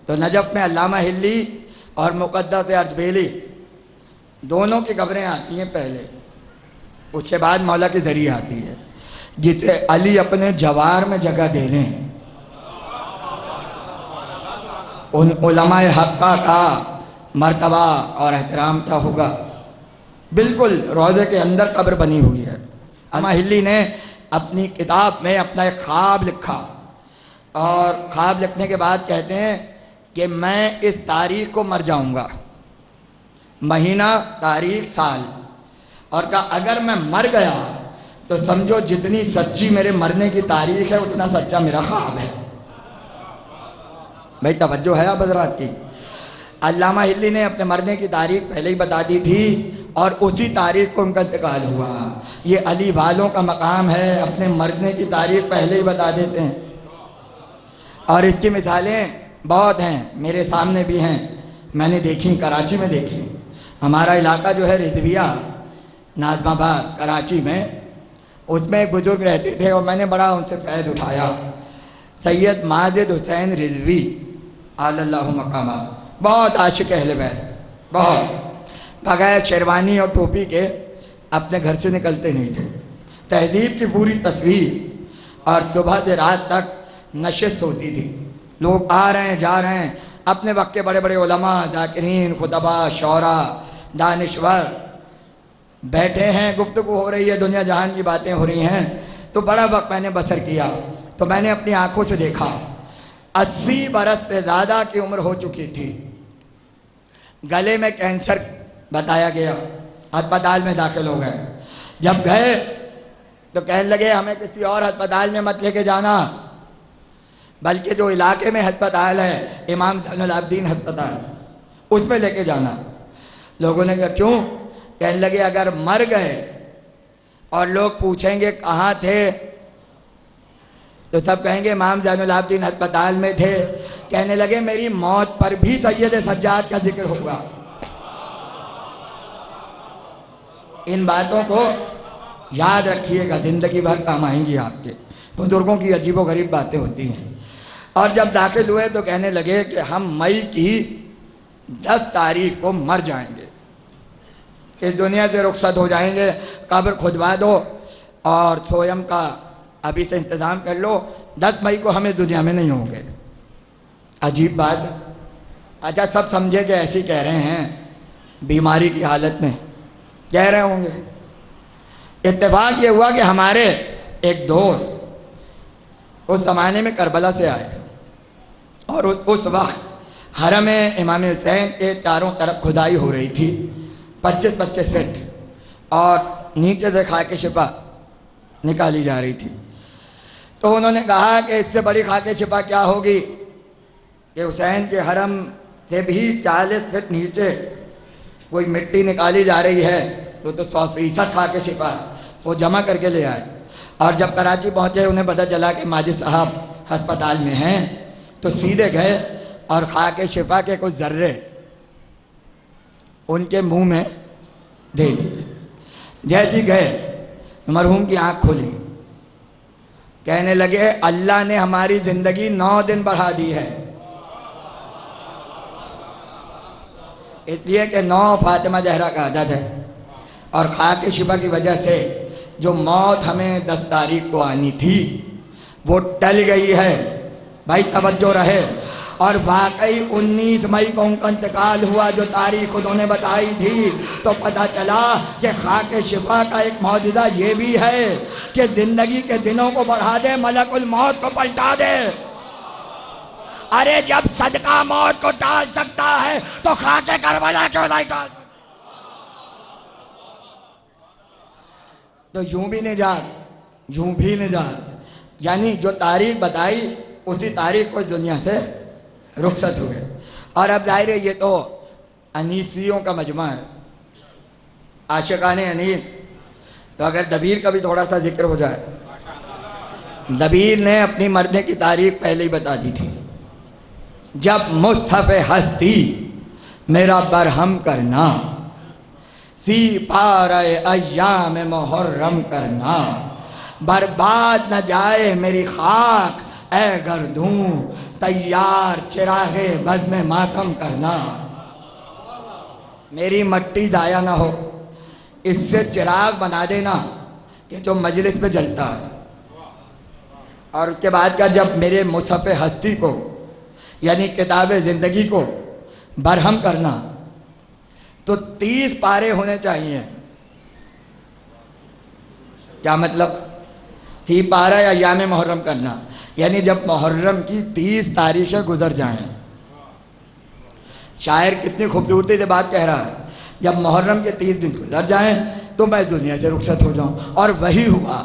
Speaker 1: تو نجف میں علامہ ہلی اور مقدس ارجبیلی دونوں کی قبریں آتی ہیں پہلے، اس کے بعد مولا کے ذریعے آتی ہے، جسے علی اپنے جوار میں جگہ دے لیں، ان علماء حقہ کا مرتبہ اور احترام کیا ہوگا۔ بالکل روضے کے اندر قبر بنی ہوئی ہے۔ علامہ ہلی نے اپنی کتاب میں اپنا ایک خواب لکھا، اور خواب لکھنے کے بعد کہتے ہیں کہ میں اس تاریخ کو مر جاؤں گا، مہینہ تاریخ سال، اور کہا اگر میں مر گیا تو سمجھو جتنی سچی میرے مرنے کی تاریخ ہے اتنا سچا میرا خواب ہے۔ بھائی توجہ ہے آپ حضرات کی؟ علامہ ہلی نے اپنے مرنے کی تاریخ پہلے ہی بتا دی تھی، اور اسی تاریخ کو ان کا انتقال ہوا۔ یہ علی والوں کا مقام ہے، اپنے مرنے کی تاریخ پہلے ہی بتا دیتے ہیں، اور اس کی مثالیں بہت ہیں، میرے سامنے بھی ہیں، میں نے دیکھی، کراچی میں دیکھی۔ ہمارا علاقہ جو ہے رضویہ ناظم آباد کراچی میں، اس میں ایک بزرگ رہتے تھے، اور میں نے بڑا ان سے فیض اٹھایا، سید ماجد حسین رضوی علی اللہ مقامہ، بہت عاشق اہل بیت، بہت، بغیر شیروانی اور ٹوپی کے اپنے گھر سے نکلتے نہیں تھے، تہذیب کی پوری تصویر، اور صبح سے رات تک نشست ہوتی تھی، لوگ آ رہے ہیں جا رہے ہیں، اپنے وقت کے بڑے بڑے علماء، ذاکرین، خطبہ، شعراء، دانشور بیٹھے ہیں، گفتگو ہو رہی ہے، دنیا جہان کی باتیں ہو رہی ہیں، تو بڑا وقت میں نے بسر کیا، تو میں نے اپنی آنکھوں سے دیکھا 80 برس سے زیادہ کی عمر ہو چکی تھی، گلے میں کینسر بتایا گیا، ہسپتال میں داخل ہو گئے، جب گئے تو کہنے لگے ہمیں کسی اور ہسپتال میں مت لے کے جانا، بلکہ جو علاقے میں ہسپتال ہے امام زین العابدین ہسپتال، اس میں لے کے جانا۔ لوگوں نے کہا کیوں؟ کہنے لگے اگر مر گئے اور لوگ پوچھیں گے کہاں تھے تو سب کہیں گے امام زین العابدین ہسپتال میں تھے۔ کہنے لگے میری موت پر بھی سید سجاد کا ذکر ہوگا۔ ان باتوں کو یاد رکھیے گا، زندگی بھر کام آئیں گی آپ کے، بزرگوں کی عجیب و غریب باتیں ہوتی ہیں۔ اور جب داخل ہوئے تو کہنے لگے کہ ہم مئی کی 10 تاریخ کو مر جائیں گے، اس دنیا سے رخصت ہو جائیں گے، قبر کھدوا دو اور سویم کا ابھی سے انتظام کر لو، 10 مئی کو ہمیں دنیا میں نہیں ہوں گے۔ عجیب بات، اچھا سب سمجھے کہ ایسی کہہ رہے ہیں بیماری کی حالت میں کہہ رہے ہوں گے۔ اتفاق یہ ہوا کہ ہمارے ایک دوست اس زمانے میں کربلا سے آئے، اور اس وقت حرم امام حسین کے چاروں طرف کھدائی ہو رہی تھی، 25 فٹ، اور نیچے سے خاک شفا نکالی جا رہی تھی۔ تو انہوں نے کہا کہ اس سے بڑی خاک شفا کیا ہوگی کہ حسین کے حرم سے بھی 40 فٹ نیچے کوئی مٹی نکالی جا رہی ہے، تو 100% خاک شفا وہ جمع کر کے لے آئے۔ اور جب کراچی پہنچے انہیں پتہ چلا کہ ماجد صاحب ہسپتال میں ہیں، تو سیدھے گئے اور خاک شفا کے کچھ ذرے ان کے منہ میں دے دیے۔ جیسے گئے مرحوم کی آنکھ کھلی، کہنے لگے اللہ نے ہماری زندگی 9 دن بڑھا دی ہے، اس لیے کہ 9 فاطمہ زہرا کا عدد ہے، اور خاک شفا کی وجہ سے جو موت ہمیں 10 تاریخ کو آنی تھی وہ ٹل گئی ہے، بھائی توجہ رہے۔ اور واقعی 19 مئی کو ان کا انتقال ہوا، جو تاریخ انہوں نے بتائی تھی، تو پتہ چلا کہ خاک شفا کا ایک معجزہ یہ بھی ہے کہ زندگی کے دنوں کو بڑھا دے، ملک الموت کو پلٹا دے۔ ارے جب صدقہ موت کو ٹال سکتا ہے تو خاک کربلا کیوں نہیں ٹال سکتا؟ تو یوں بھی نجات، یوں بھی نجات، یعنی جو تاریخ بتائی اسی تاریخ کو اس دنیا سے رخصت ہوئے۔ اور اب ظاہر ہے یہ تو انیسیوں کا مجمع ہے، عاشقان انیس، تو اگر دبیر کا بھی تھوڑا سا ذکر ہو جائے۔ دبیر نے اپنی مرنے کی تاریخ پہلے ہی بتا دی تھی، جب مصحف ہستی میرا برہم کرنا، سی پارہ ایام محرم کرنا، برباد نہ جائے میری خاک اے گردوں، تیار چراغ بزم ماتم کرنا۔ میری مٹی ضائع نہ ہو، اس سے چراغ بنا دینا کہ جو مجلس میں جلتا ہے۔ اور اس کے بعد کا جب میرے مصحف ہستی کو یعنی کتاب زندگی کو برہم کرنا تو 30 پارے ہونے چاہیے۔ کیا مطلب؟ 30 پارہ یا ایام محرم کرنا، یعنی جب محرم کی 30 تاریخیں گزر جائیں۔ شاعر کتنی خوبصورتی سے بات کہہ رہا ہے، جب محرم کے 30 دن گزر جائیں تو میں دنیا سے رخصت ہو جاؤں۔ اور وہی ہوا،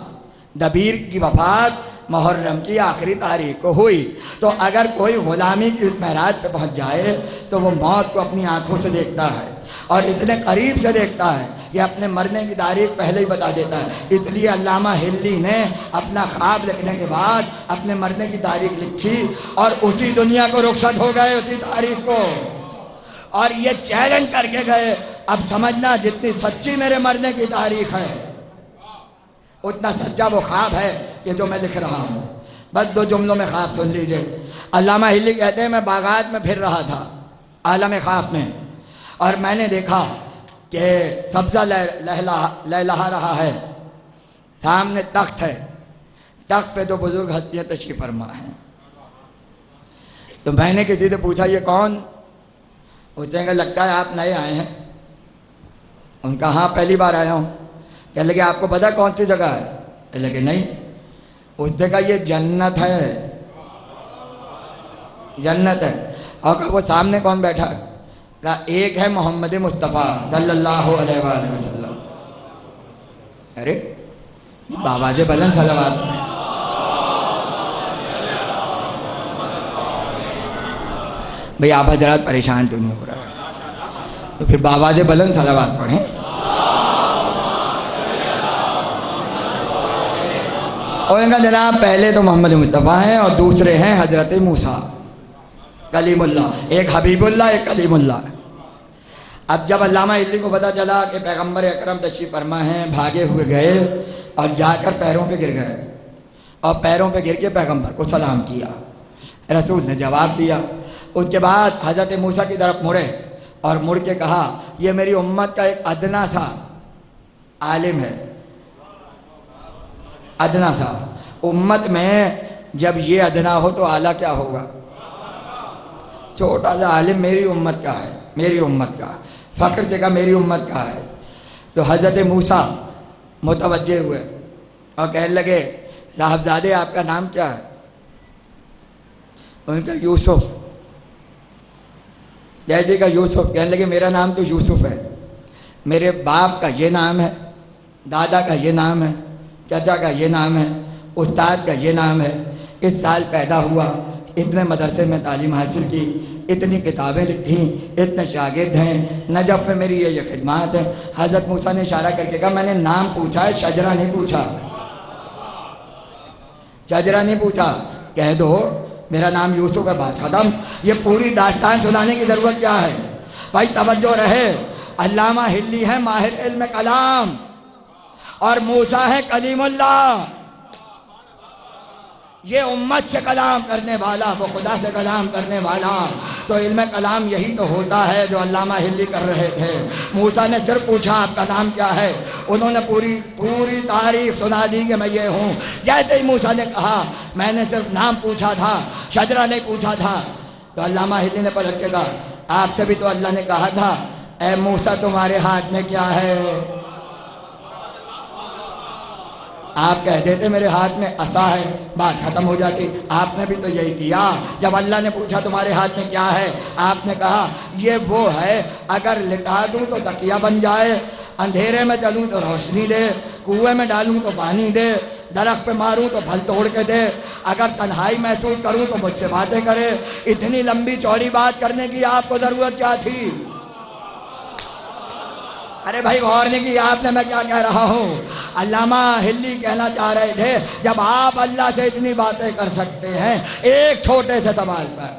Speaker 1: دبیر کی وفات محرم کی آخری تاریخ کو ہوئی۔ تو اگر کوئی غلامی کی معراج پہ پہنچ جائے تو وہ موت کو اپنی آنکھوں سے دیکھتا ہے، اور اتنے قریب سے دیکھتا ہے کہ اپنے مرنے کی تاریخ پہلے ہی بتا دیتا ہے۔ اس لیے علامہ ہلی نے اپنا خواب لکھنے کے بعد اپنے مرنے کی تاریخ لکھی، اور اسی دنیا کو رخصت ہو گئے اسی تاریخ کو، اور یہ چیلنج کر کے گئے، اب سمجھنا جتنی سچی میرے مرنے کی تاریخ ہے اتنا سچا وہ خواب ہے کہ جو میں لکھ رہا ہوں۔ بس 2 جملوں میں خواب سن لیجئے۔ علامہ ہلی کہتے ہیں میں باغات میں پھر رہا تھا عالم خواب میں، اور میں نے دیکھا کہ سبزہ لہلہا رہا ہے، سامنے تخت ہے، تخت پہ 2 بزرگ ہستیاں تشریف فرما ہیں۔ تو میں نے کسی سے پوچھا یہ کون؟ اس نے کہا لگتا ہے آپ نئے آئے ہیں۔ ان کا ہاں پہلی بار آیا ہوں۔ کہنے لگے آپ کو پتہ کون سی جگہ ہے؟ کہنے لگے نہیں۔ اس نے کہا یہ جنت ہے، جنت ہے۔ اور کہا وہ سامنے کون بیٹھا ہے؟ کہا ایک ہے محمد مصطفیٰ صلی اللہ علیہ وآلہ وسلم۔ ارے بآواز بلند صلوات۔ بھئی آپ حضرات پریشان تو نہیں ہو رہا ہے تو پھر بآواز بلند صلوات پڑھیں۔ اور ان کا جناب پہلے تو محمد مصطفیٰ ہیں اور دوسرے ہیں حضرت موسیٰ کلیم اللہ، ایک حبیب اللہ ایک کلیم اللہ۔ اب جب علامہ ہلی کو پتہ چلا کہ پیغمبر اکرم تشریف فرما ہیں، بھاگے ہوئے گئے اور جا کر پیروں پہ گر گئے، اور پیروں پہ گر کے پیغمبر کو سلام کیا۔ رسول نے جواب دیا۔ اس کے بعد حضرت موسیٰ کی طرف مڑے اور مڑ کے کہا یہ میری امت کا ایک ادنا سا عالم ہے، ادنا سا۔ امت میں جب یہ ادنا ہو تو اعلیٰ کیا ہوگا؟ چھوٹا سا عالم میری امت کا ہے، میری امت کا، فخر سے کہا میری امت کا ہے۔ تو حضرت موسیٰ متوجہ ہوئے اور کہنے لگے صاحبزادے آپ کا نام کیا ہے؟ ان کا یوسف۔ جیسے کا یوسف، کہنے لگے میرا نام تو یوسف ہے، میرے باپ کا یہ نام ہے، دادا کا یہ نام ہے، چچا کا یہ نام ہے، استاد کا یہ نام ہے، اس سال پیدا ہوا، اتنے مدرسے میں تعلیم حاصل کی، اتنی کتابیں لکھیں، اتنے شاگرد ہیں، نجف میں میری یہ خدمات ہیں۔ حضرت موسیٰ نے اشارہ کر کے کہا میں نے نام پوچھا ہے، شجرہ نہیں پوچھا، شجرہ نہیں پوچھا، کہہ دو میرا نام یوسف ہے، بات ختم۔ یہ پوری داستان سنانے کی ضرورت کیا ہے؟ بھائی توجہ رہے، علامہ ہلی ہے ماہر علم کلام اور موسیٰ ہے کلیم اللہ۔ یہ امت سے کلام کرنے والا، وہ خدا سے کلام کرنے والا، تو علم کلام یہی تو ہوتا ہے جو علامہ ہلی کر رہے تھے۔ موسیٰ نے صرف پوچھا آپ کا نام کیا ہے، انہوں نے پوری تاریخ سنا دی کہ میں یہ ہوں۔ جیسے ہی موسیٰ نے کہا میں نے صرف نام پوچھا تھا، شجرہ نہیں پوچھا تھا، تو علامہ ہلی نے پلٹ کے کہا آپ سے بھی تو اللہ نے کہا تھا اے موسیٰ تمہارے ہاتھ میں کیا ہے؟ آپ کہہ دیتے میرے ہاتھ میں عصا ہے، بات ختم ہو جاتی۔ آپ نے بھی تو یہی کیا، جب اللہ نے پوچھا تمہارے ہاتھ میں کیا ہے، آپ نے کہا یہ وہ ہے اگر لٹا دوں تو تکیہ بن جائے، اندھیرے میں چلوں تو روشنی دے، کنویں میں ڈالوں تو پانی دے، درخت پہ ماروں تو پھل توڑ کے دے، اگر تنہائی محسوس کروں تو مجھ سے باتیں کرے۔ اتنی لمبی چوڑی بات کرنے کی آپ کو ضرورت کیا تھی؟ ارے بھائی غور نہیں کی آپ نے میں کیا کہہ رہا ہوں؟ علامہ ہلی کہنا چاہ رہے تھے جب آپ اللہ سے اتنی باتیں کر سکتے ہیں ایک چھوٹے سے سوال پر،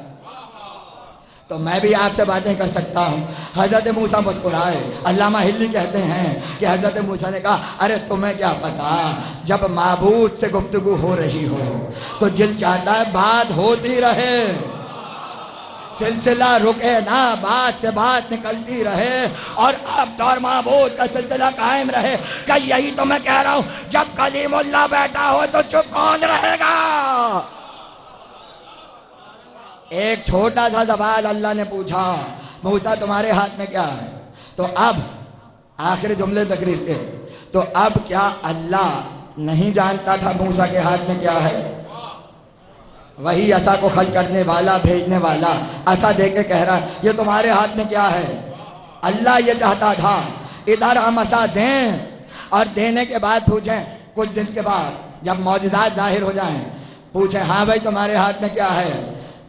Speaker 1: تو میں بھی آپ سے باتیں کر سکتا ہوں۔ حضرت موسیٰ مسکرائے۔ علامہ ہلی کہتے ہیں کہ حضرت موسیٰ نے کہا ارے تمہیں کیا پتا، جب معبود سے گفتگو ہو رہی ہو تو دل چاہتا ہے بات ہوتی رہے، سلسلہ رکے نہ، بات سے بات نکلتی رہے اور عبد اور معبود کا سلسلہ قائم رہے۔ کہ یہی تو میں کہہ رہا ہوں، جب کلیم اللہ بیٹھا ہو تو چپ کون رہے گا؟ ایک چھوٹا سا سوال اللہ نے پوچھا موسیٰ تمہارے ہاتھ میں کیا ہے؟ تو اب آخری جملے تقریر کے، تو اب کیا اللہ نہیں جانتا تھا موسیٰ کے ہاتھ میں کیا ہے؟ وہی عصا کو کھل کرنے والا، بھیجنے والا عصا دے کے کہہ رہا یہ تمہارے ہاتھ میں کیا ہے؟ اللہ یہ چاہتا تھا ادھر ہم عصا دیں اور دینے کے بعد پوچھیں، کچھ دن کے بعد جب معجزات ظاہر ہو جائیں پوچھیں ہاں بھائی تمہارے ہاتھ میں کیا ہے؟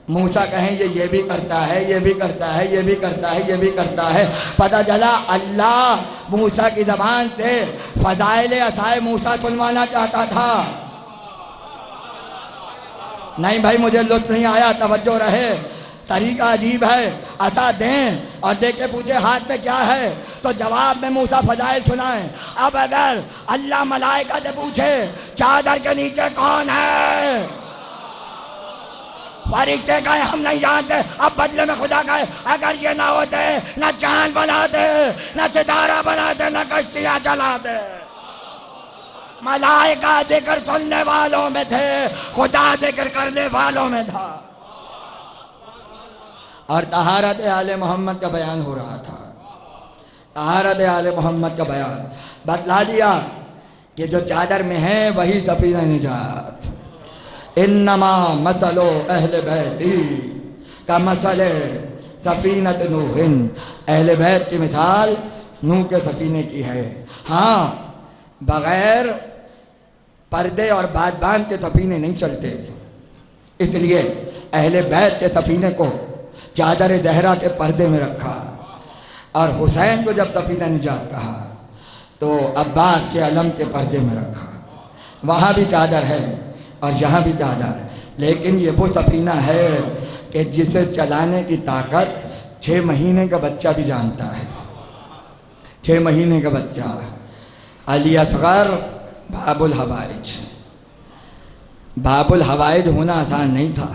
Speaker 1: موسیٰ کہیں یہ بھی کرتا ہے، یہ بھی کرتا ہے، یہ بھی کرتا ہے، یہ بھی کرتا ہے۔ پتہ چلا اللہ موسیٰ کی زبان سے فضائل عصائے موسیٰ سنوانا چاہتا تھا۔ نہیں بھائی مجھے لطف نہیں آیا، توجہ رہے، طریقہ عجیب ہے۔ عصا دیں اور دے کے پوچھے ہاتھ میں کیا ہے، تو جواب میں موسیٰ فضائل سنائیں۔ اب اگر اللہ ملائکہ سے پوچھے چادر کے نیچے کون ہے، فرشتے کہے ہم نہیں جانتے، اب بدلے میں خدا کہے اگر یہ نہ ہوتے نہ چاند بناتے، نہ ستارہ بناتے، نہ کشتیاں چلاتے۔ ملائکہ ذکر سننے والوں میں تھے، خدا ذکر کرنے والوں میں تھا۔ اور طہارت آل محمد کا بیان ہو رہا تھا، طہارت آل محمد کا بیان بتلا دیا کہ جو چادر میں ہے وہی سفینہ نجات۔ انما مثل اہل بیتی کا مثل سفینۃ نوح، اہل بیت کی مثال نوح کے سفینے کی ہے۔ ہاں بغیر پردے اور بادبان کے سفینے نہیں چلتے، اس لیے اہل بیت کے سفینے کو چادر زہرا کے پردے میں رکھا، اور حسین کو جب سفینہ نجات کہا تو عباس کے علم کے پردے میں رکھا۔ وہاں بھی چادر ہے اور یہاں بھی چادر، لیکن یہ وہ سفینہ ہے کہ جسے چلانے کی طاقت 6 مہینے کا بچہ بھی جانتا ہے۔ 6 مہینے کا بچہ۔ علی اصغر باب الحوائج، باب الحوائج ہونا آسان نہیں تھا،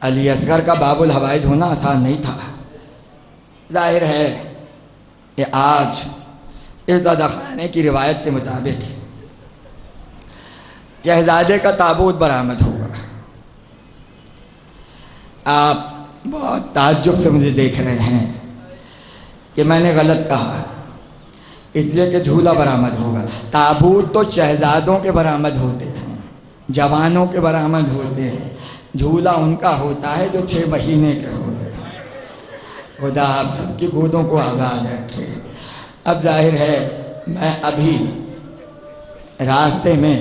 Speaker 1: علی اصغر کا باب الحوائج ہونا آسان نہیں تھا۔ ظاہر ہے کہ آج اس زادہ خانے کی روایت کے مطابق شہزادے کا تابوت برآمد ہوگا۔ آپ بہت تعجب سے مجھے دیکھ رہے ہیں کہ میں نے غلط کہا، اس لیے کہ جھولا برآمد ہوگا۔ تابوت تو شہزادوں کے برآمد ہوتے ہیں، جوانوں کے برآمد ہوتے ہیں، جھولا ان کا ہوتا ہے جو 6 مہینے کے ہوتے ہیں۔ خدا آپ سب کی گودوں کو آزاد رکھے۔ اب ظاہر ہے میں ابھی راستے میں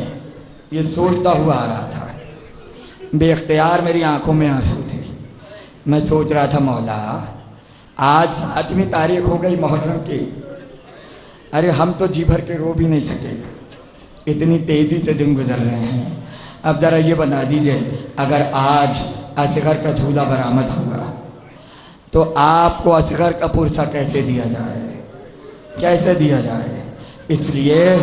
Speaker 1: یہ سوچتا ہوا آ رہا تھا، بے اختیار میری آنکھوں میں آنسو تھے۔ میں سوچ رہا تھا مولا آج 7ویں تاریخ ہو گئی محرم کی، ارے ہم تو جی بھر کے رو بھی نہیں سکے، اتنی تیزی سے دن گزر رہے ہیں۔ اب ذرا یہ بتا دیجئے اگر آج اصغر کا جھولا برآمد ہوگا تو آپ کو اصغر کا پرسہ کیسے دیا جائے، کیسے دیا جائے؟ اس لیے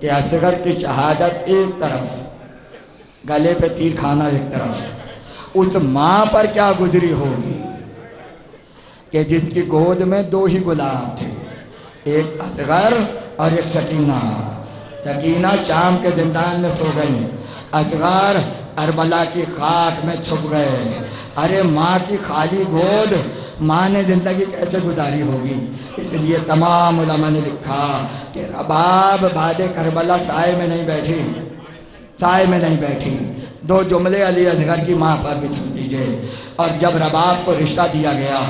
Speaker 1: کہ اصغر کی شہادت ایک طرف، گلے پہ تیر کھانا ایک طرف، اس ماں پر کیا گزری ہوگی کہ جس کی گود میں 2 ہی گلاب تھے، ایک اصغر اور ایک سکینہ۔ سکینہ شام کے زندان میں سو گئی، اصغر کربلا کی خاک میں چھپ گئے۔ ارے ماں کی خالی گود، ماں نے زندگی کیسے گزاری ہوگی؟ اس لیے تمام علماء نے لکھا کہ رباب بعد کربلا سائے میں نہیں بیٹھی، سائے میں نہیں بیٹھی۔ 2 جملے علی اصغر کی ماں پر بھی سن لیجئے۔ اور جب رباب کو رشتہ دیا گیا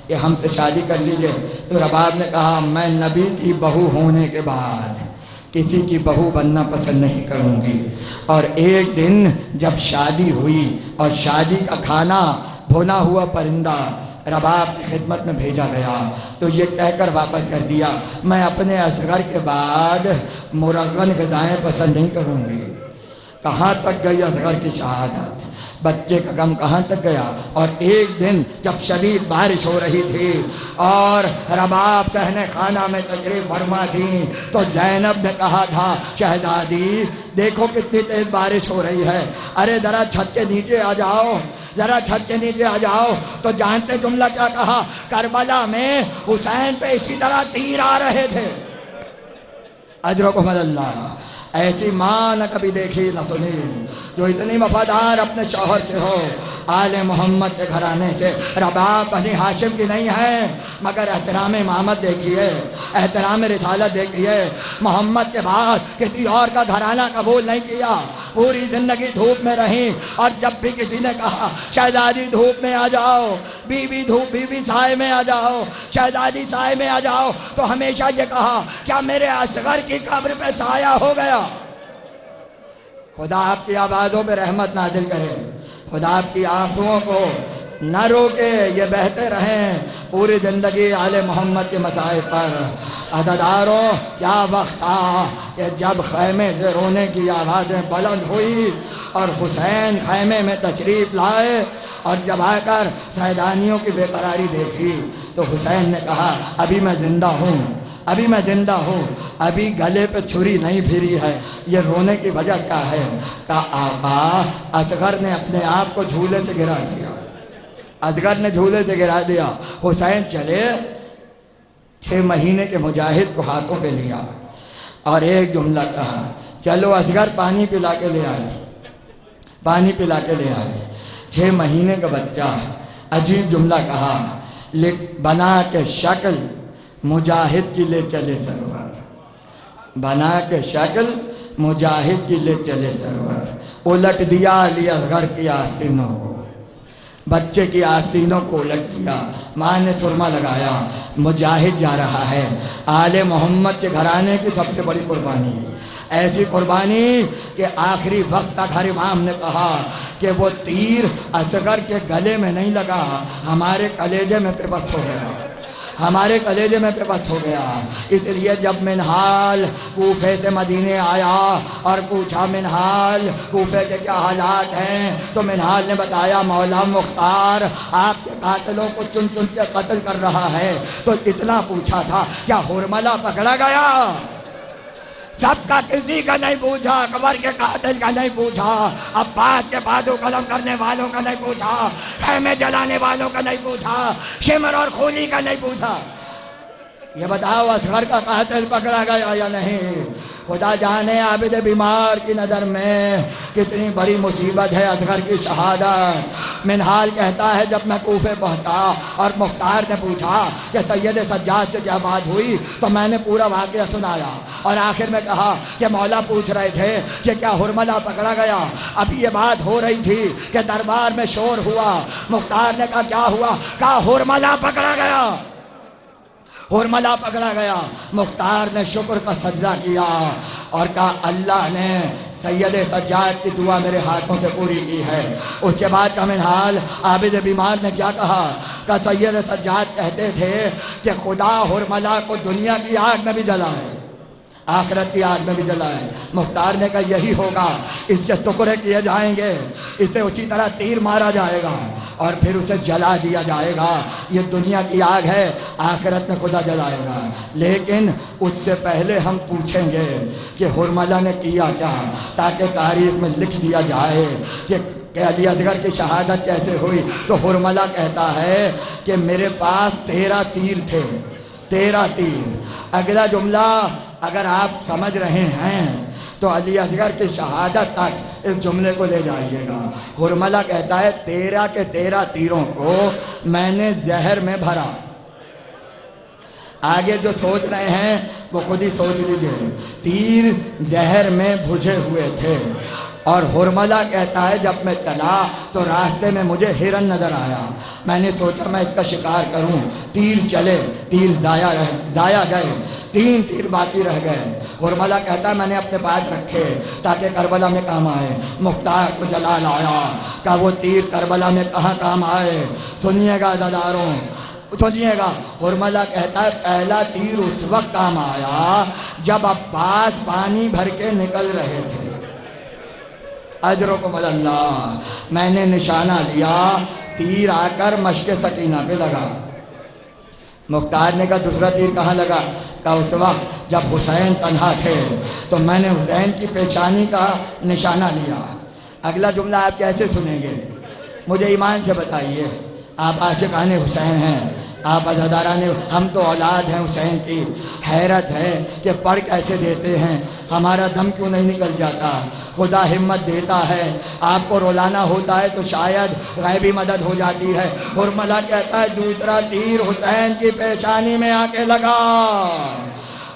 Speaker 1: کہ ہم سے شادی کر لیجئے، تو رباب نے کہا میں نبی کی بہو ہونے کے بعد کسی کی بہو بننا پسند نہیں کروں گی۔ اور ایک دن جب شادی ہوئی اور شادی کا کھانا بھونا ہوا پرندہ رباب کی خدمت میں بھیجا گیا تو یہ کہہ کر واپس کر دیا میں اپنے اصغر کے بعد مرغن غذائیں پسند نہیں کروں گی۔ کہاں تک گئی اصغر کی شہادت، بچے کا غم کہاں تک گیا۔ اور ایک دن جب شدید بارش ہو رہی تھی اور رباب صحن خانہ میں تشریف فرما تھی تو زینب نے کہا تھا شہزادی دیکھو کتنی تیز بارش ہو رہی ہے، ارے ذرا چھت کے نیچے آ جاؤ، ذرا چھت کے نیچے آ جاؤ۔ تو جانتے جملہ کیا کہا؟ کربلا میں حسین پہ اسی طرح تیر آ رہے تھے۔ اجرکم اللہ۔ ایسی ماں نہ کبھی دیکھی نہ سنی جو اتنی وفادار اپنے شوہر سے ہو، آل محمد کے گھرانے سے۔ رباب بنی ہاشم کی نہیں ہے مگر احترام امامت دیکھیے، احترام رسالت دیکھیے۔ محمد کے بعد کسی اور کا گھرانہ قبول نہیں کیا، پوری زندگی دھوپ میں رہیں۔ اور جب بھی کسی نے کہا شہزادی دھوپ میں آ جاؤ، بیوی سائے میں آ جاؤ، شہزادی سائے میں آ جاؤ، تو ہمیشہ یہ کہا کیا میرے اصغر کی قبر پہ سایہ ہو گیا؟ خدا آپ کی آوازوں پہ رحمت نازل کرے، خدا آپ کی آنسوؤں کو نہ روکے، یہ بہتے رہیں پوری زندگی آل محمد کے مسائل پر۔ عزاداروں کیا وقت تھا کہ جب خیمے سے رونے کی آوازیں بلند ہوئی اور حسین خیمے میں تشریف لائے، اور جب آ کر سیدانیوں کی بے قراری دیکھی تو حسین نے کہا ابھی میں زندہ ہوں، ابھی میں زندہ ہوں، ابھی گلے پہ چھری نہیں پھری ہے، یہ رونے کی وجہ کیا ہے؟ کہا آقا اصغر نے اپنے آپ کو جھولے سے گرا دیا، اصغر نے جھولے سے گرا دیا۔ حسین چلے 6 مہینے کے مجاہد کو ہاتھوں پہ لیا اور ایک جملہ کہا چلو اصغر پانی پلا کے لے آئے، پانی پلا کے لے آئے۔ 6 مہینے کا بچہ، عجیب جملہ کہا بنا کے شکل مجاہد کی لے چلے سرور، بنا کے شکل مجاہد کی لے چلے سرور۔ الٹ دیا علی اصغر کی آستینوں کو، بچے کی آستینوں کو الٹ دیا۔ ماں نے سرما لگایا، مجاہد جا رہا ہے، آل محمد کے گھرانے کی سب سے بڑی قربانی ہے، ایسی قربانی کہ آخری وقت تک ہر امام نے کہا کہ وہ تیر اصغر کے گلے میں نہیں لگا، ہمارے کلیجے میں پیوست ہو گیا، ہمارے کلیجے میں پیوست ہو گیا۔ اس لیے جب منہال کوفے سے مدینے آیا اور پوچھا منہال کوفے کے کیا حالات ہیں، تو منہال نے بتایا مولا مختار آپ کے قاتلوں کو چن چن کے قتل کر رہا ہے۔ تو اتنا پوچھا تھا کیا ہرملہ پکڑا گیا؟ سب کا کسی کا نہیں پوچھا، قبر کے قاتل کا نہیں پوچھا، عباس کے بازو قلم کرنے والوں کا نہیں پوچھا، خیمے جلانے والوں کا نہیں پوچھا، شمر اور خولی کا نہیں پوچھا۔ یہ بتاؤ اصغر کا قاتل پکڑا گیا یا نہیں؟ خدا جانے عابد بیمار کی نظر میں کتنی بڑی مصیبت ہے اصغر کی شہادت۔ منہال کہتا ہے جب میں کوفے پہنچا اور مختار نے پوچھا کہ سید سجاد سے کیا بات ہوئی تو میں نے پورا واقعہ سنایا، اور آخر میں کہا کہ مولا پوچھ رہے تھے کہ کیا ہرملہ پکڑا گیا۔ اب یہ بات ہو رہی تھی کہ دربار میں شور ہوا، مختار نے کہا کیا ہوا؟ کہا ہرملہ پکڑا گیا، ہرملہ پکڑا گیا۔ مختار نے شکر کا سجدہ کیا اور کہا اللہ نے سید سجاد کی دعا میرے ہاتھوں سے پوری کی ہے۔ اس کے بعد کا منہال عابد بیمار نے کیا کہا؟ کہ سید سجاد کہتے تھے کہ خدا ہرملہ کو دنیا کی آگ میں بھی جلائے، آخرت کی آگ میں بھی جلائے۔ مختار نے کہا یہی ہوگا، اس کے ٹکڑے کیے جائیں گے، اسے اسی طرح تیر مارا جائے گا اور پھر اسے جلا دیا جائے گا۔ یہ دنیا کی آگ ہے، آخرت میں خدا جلائے گا، لیکن اس سے پہلے ہم پوچھیں گے کہ ہرملہ نے کیا کیا، تاکہ تاریخ میں لکھ دیا جائے کہ کہ علی اصغر کی شہادت کیسے ہوئی؟ تو حرملہ کہتا ہے کہ میرے پاس 13 تیر تھے، 13 تیر۔ اگلا جملہ اگر آپ سمجھ رہے ہیں تو علی اصغر کی شہادت تک اس جملے کو لے جائیے گا۔ حرملہ کہتا ہے 13 کے 13 تیروں کو میں نے زہر میں بھرا۔ آگے جو سوچ رہے ہیں وہ خود ہی سوچ لیجئے، تیر زہر میں بھجے ہوئے تھے۔ اور حرملہ کہتا ہے جب میں چلا تو راستے میں مجھے ہرن نظر آیا، میں نے سوچا میں اس کا شکار کروں، تیر چلے، تیر ضائع گئے، 3 تیر باقی رہ گئے۔ حرملہ کہتا ہے میں نے اپنے پاس رکھے تاکہ کربلا میں کام آئے۔ مختار کو جلال آیا کہ وہ تیر کربلا میں کہاں کام آئے؟ سنیے گا عزاداروں، سنیے گا، حرملہ کہتا ہے پہلا تیر اس وقت کام آیا جب عباس پانی بھر کے نکل رہے تھے۔ اجرکم اللہ، میں نے نشانہ لیا، تیر آ کر مشک سکینہ پہ لگا۔ مختار نے کہا دوسرا تیر کہاں لگا؟ کہا اس وقت جب حسین تنہا تھے تو میں نے حسین کی پیشانی کا نشانہ لیا۔ اگلا جملہ آپ کیسے سنیں گے؟ مجھے ایمان سے بتائیے، آپ عاشقان حسین ہیں، آپ عزاداران، ہم تو اولاد ہیں حسین کی۔ حیرت ہے کہ پڑھ کیسے دیتے ہیں، ہمارا دم کیوں نہیں نکل جاتا؟ خدا ہمت دیتا ہے، آپ کو رولانا ہوتا ہے تو شاید غیبی مدد ہو جاتی ہے۔ حرملہ کہتا ہے دوسرا تیر حسین کی پیشانی میں آ کے لگا۔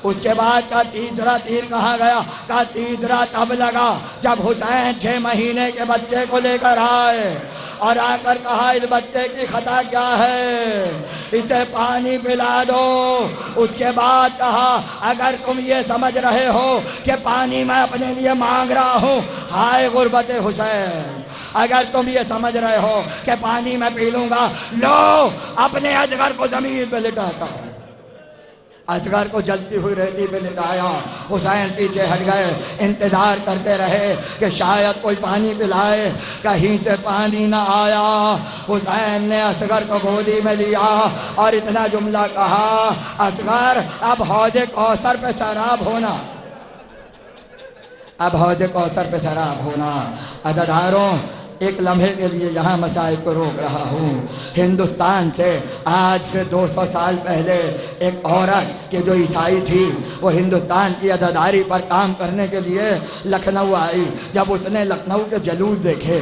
Speaker 1: اس کے بعد کا تیسرا تیر کہاں گیا؟ کا تیسرا تب لگا جب حسین 6 مہینے کے بچے کو لے کر آئے اور آ کر کہا اس بچے کی خطا کیا ہے، اسے پانی پلا دو۔ اس کے بعد کہا اگر تم یہ سمجھ رہے ہو کہ پانی میں اپنے لیے مانگ رہا ہوں، ہائے غربت حسین، اگر تم یہ سمجھ رہے ہو کہ پانی میں پی لوں گا، لو اپنے اصغر کو زمین پہ لٹاتا ہوں۔ اصغر کو جلتی ہوئی ریتی پہ لٹایا، حسین پیچھے ہٹ گئے، انتظار کرتے رہے کہ شاید کوئی پانی پلائے، کہیں سے پانی نہ آیا۔ حسین نے اصغر کو گودی میں لیا اور اتنا جملہ کہا اصغر اب حوض کوثر پہ سیراب ہونا، اب حوض کوثر پہ سیراب ہونا۔ عزاداروں، ایک لمحے کے لیے یہاں مسائل کو روک رہا ہوں۔ ہندوستان سے آج سے 200 سال پہلے ایک عورت کہ جو عیسائی تھی، وہ ہندوستان کی عزاداری پر کام کرنے کے لیے لکھنؤ آئی۔ جب اس نے لکھنؤ کے جلوس دیکھے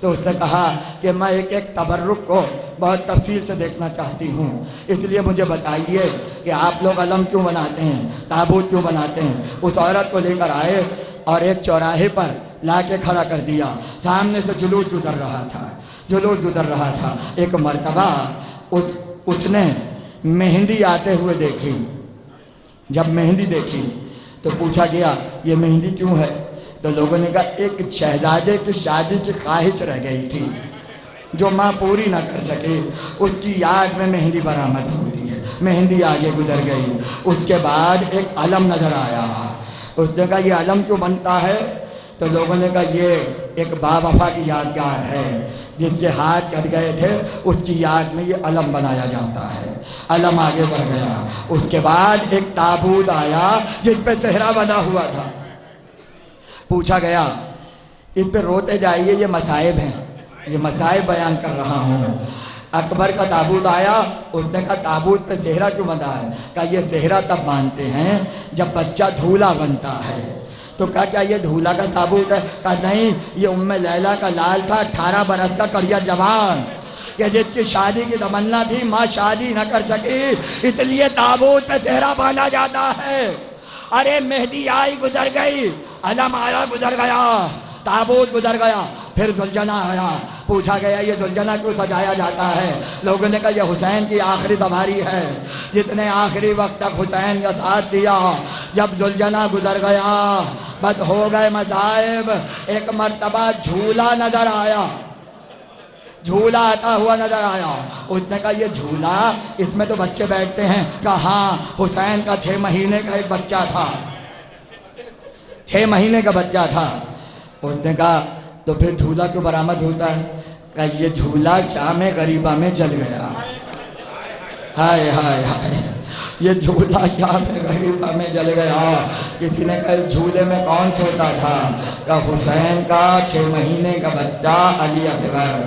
Speaker 1: تو اس نے کہا کہ میں ایک تبرک کو بہت تفصیل سے دیکھنا چاہتی ہوں، اس لیے مجھے بتائیے کہ آپ لوگ علم کیوں بناتے ہیں، تابوت کیوں بناتے ہیں۔ اس عورت کو لے کر آئے اور ایک چوراہے پر لا کے کھڑا کر دیا، سامنے سے جلوس گزر رہا تھا، جلوس گزر رہا تھا۔ ایک مرتبہ اس نے مہندی آتے ہوئے دیکھی، جب مہندی دیکھی تو پوچھا گیا یہ مہندی کیوں ہے؟ تو لوگوں نے کہا ایک شہزادے کی شادی کی خواہش رہ گئی تھی جو ماں پوری نہ کر سکے، اس کی یاد میں مہندی برآمد ہوتی ہے۔ مہندی آگے گزر گئی، اس کے بعد ایک علم نظر آیا۔ اس نے کہا یہ علم کیوں بنتا ہے؟ تو لوگوں نے کہا یہ ایک با وفا کی یادگار ہے، جس کے ہاتھ کٹ گئے تھے اس کی یاد میں یہ علم بنایا جاتا ہے۔ علم آگے بڑھ گیا، اس کے بعد ایک تابوت آیا جس پہ چہرہ بنا ہوا تھا۔ پوچھا گیا اس پہ روتے جائیے، یہ مصائب ہیں، یہ مصائب بیان کر رہا ہوں۔ اکبر کا تابوت آیا، اس نے کہا تابوت پہ چہرہ کیوں بندھا ہے؟ کہا یہ چہرہ تب باندھتے ہیں جب بچہ دھولا بنتا ہے۔ تو کہا کیا یہ دھولا کا تابوت ہے؟ کہا نہیں، یہ ام لیلہ کا لال تھا، 18 برس کا کڑیا جوان، کہ جس کی شادی کی تمنا تھی، ماں شادی نہ کر سکی، اس لیے تابوت پہ چہرہ باندھا جاتا ہے۔ ارے مہدی آئی گزر گئی، علم آیا گزر گیا، تابوت گزر گیا، پھر ذوالجناح آیا۔ پوچھا گیا یہ ذوالجناح کیوں سجایا جاتا ہے؟ لوگوں نے کہا یہ حسین کی آخری سواری ہے، جس نے آخری وقت تک حسین کا ساتھ دیا۔ جب ذوالجناح گزر گیا بد ہو گئے مصائب۔ ایک مرتبہ جھولا نظر آیا، جھولا آتا ہوا نظر آیا۔ اس نے کہا یہ جھولا، اس میں تو بچے بیٹھتے ہیں۔ کہا ہاں، حسین کا 6 مہینے کا ایک بچہ تھا، 6 مہینے کا بچہ تھا۔ اس نے کہا تو پھر جھولا کیوں برآمد ہوتا ہے؟ کہا یہ جھولا شام غریبہ میں جل گیا۔ ہائے ہائے ہائے، یہ جھولا کیا میں غریبہ میں جل گیا. کسی نے کہا جھولے میں کون سوتا تھا؟ کہا حسین کا 6 مہینے کا بچہ علی اصغر.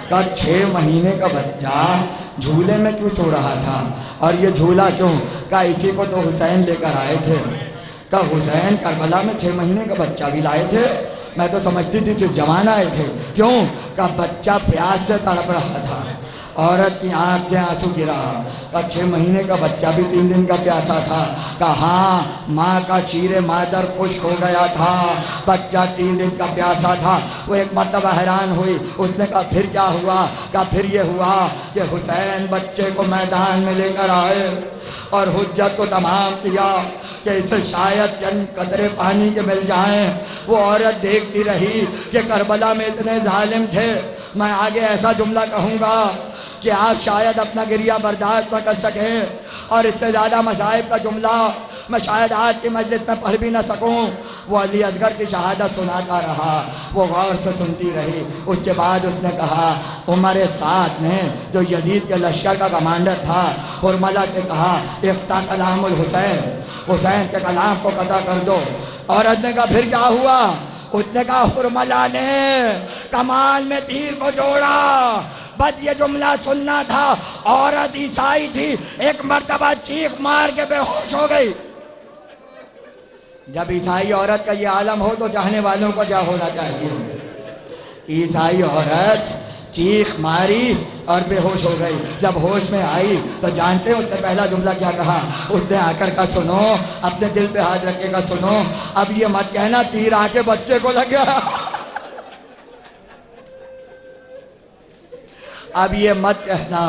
Speaker 1: کہا 6 مہینے کا بچہ جھولے میں کیوں سو رہا تھا اور یہ جھولا کیوں؟ کہا اسی کو تو حسین لے کر آئے تھے. کہا حسین کربلا میں 6 مہینے کا بچہ بھی لائے تھے؟ میں تو سمجھتی تھی کہ جوان آئے تھے. کیوں؟ کہا بچہ پیاس سے تڑپ رہا تھا. عورت کی آنکھ سے آنسو گرا. کہا 6 مہینے کا بچہ بھی 3 دن کا پیاسا تھا. کہا ہاں ماں کا شیر مادر خشک ہو گیا تھا، بچہ 3 دن کا پیاسا تھا. وہ ایک مرتبہ حیران ہوئی. اس نے کہا پھر کیا ہوا؟ کہا پھر یہ ہوا کہ حسین بچے کو میدان میں لے کر آئے اور حجت کو تمام کیا کہ اسے شاید چند قطرے پانی کے مل جائیں. وہ عورت دیکھتی رہی کہ کربلا میں اتنے ظالم تھے. میں آگے ایسا جملہ کہوں گا کہ آپ شاید اپنا گریہ برداشت نہ کر سکیں، اور اس سے زیادہ مصائب کا جملہ میں شاید آج کی مجلس میں پڑھ بھی نہ سکوں. وہ علی اصغر کی شہادت سناتا رہا. وہ غور سے سنتی رہی. اس کے بعد اس نے کہا، عمر سعد نے جو یزید کے لشکر کا کمانڈر تھا حرملہ سے کہا اقطع کلام الحسین، حسین کے کلام کو قطع کر دو. عورت نے کہا پھر کیا ہوا؟ اس نے کہا حرملہ نے کمان میں تیر کو جوڑا. بس یہ جملہ سننا تھا. عورت عیسائی تھی، ایک مرتبہ چیخ مار کے بے ہوش ہو گئی. جب عیسائی عورت کا یہ عالم ہو تو چاہنے والوں کو کیا ہونا چاہیے؟ عیسائی عورت چیخ ماری اور بے ہوش ہو گئی. جب ہوش میں آئی تو جانتے ہیں اس نے پہلا جملہ کیا کہا؟ اس نے آ کر کہا سنو، اپنے دل پہ ہاتھ رکھے گا سنو، اب یہ مت کہنا تیر آ کے بچے کو لگ گیا. اب یہ مت کہنا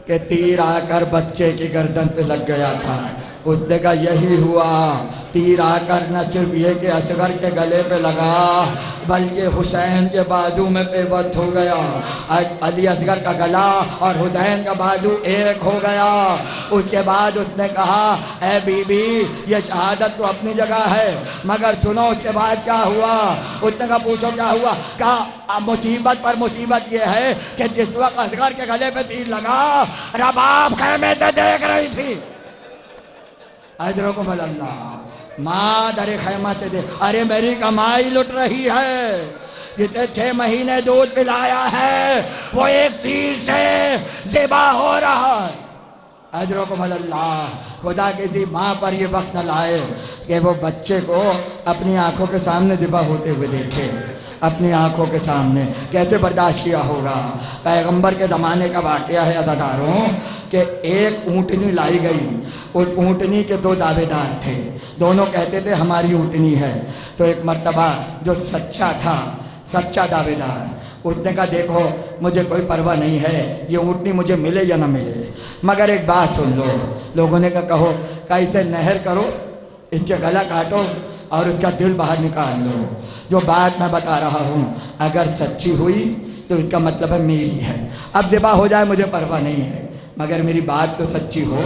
Speaker 1: کہ تیر آ کر بچے کی گردن پہ لگ گیا تھا. اس نے کہا یہی ہوا، تیر آ کر نہ صرف یہ کہ اصغر کے گلے پہ لگا بلکہ حسین کے بازو میں پیوست ہو گیا. علی اصغر کا گلا اور حسین کا بازو ایک ہو گیا. اس کے بعد اس نے کہا اے بی بی یہ شہادت تو اپنی جگہ ہے مگر سنو اس کے بعد کیا ہوا. اس نے کہا پوچھو کیا ہوا. کہا مصیبت پر مصیبت یہ ہے کہ جس وقت اصغر کے گلے پہ تیر لگا رباب خیمے سے دیکھ رہی تھی. اجرکم اللہ، ماں در خیمہ سے دے، ارے میری کمائی لٹ رہی ہے. جسے 6 مہینے دودھ پلایا ہے وہ ایک تیر سے ذبح ہو رہا ہے. اجرکم اللہ. خدا کسی ماں پر یہ وقت نہ لائے کہ وہ بچے کو اپنی آنکھوں کے سامنے ذبح ہوتے ہوئے دیکھے. اپنی آنکھوں کے سامنے کیسے برداشت کیا ہوگا؟ پیغمبر کے زمانے کا واقعہ ہے عزاداروں کہ ایک اونٹنی لائی گئی. اس اونٹنی کے 2 دعوے دار تھے، دونوں کہتے تھے ہماری اونٹنی ہے. تو ایک مرتبہ جو سچا تھا، سچا دعوے دار، اس نے کہا دیکھو مجھے کوئی پرواہ نہیں ہے یہ اونٹنی مجھے ملے یا نہ ملے، مگر ایک بات سن لو. لوگوں نے کہا کہو. کہا اسے نہر کرو، اس کے گلا کاٹو اور اس کا دل باہر نکال لو. جو بات میں بتا رہا ہوں اگر سچی ہوئی تو اس کا مطلب ہے میری ہے. اب ذبح ہو جائے مجھے پرواہ نہیں ہے مگر میری بات تو سچی ہو،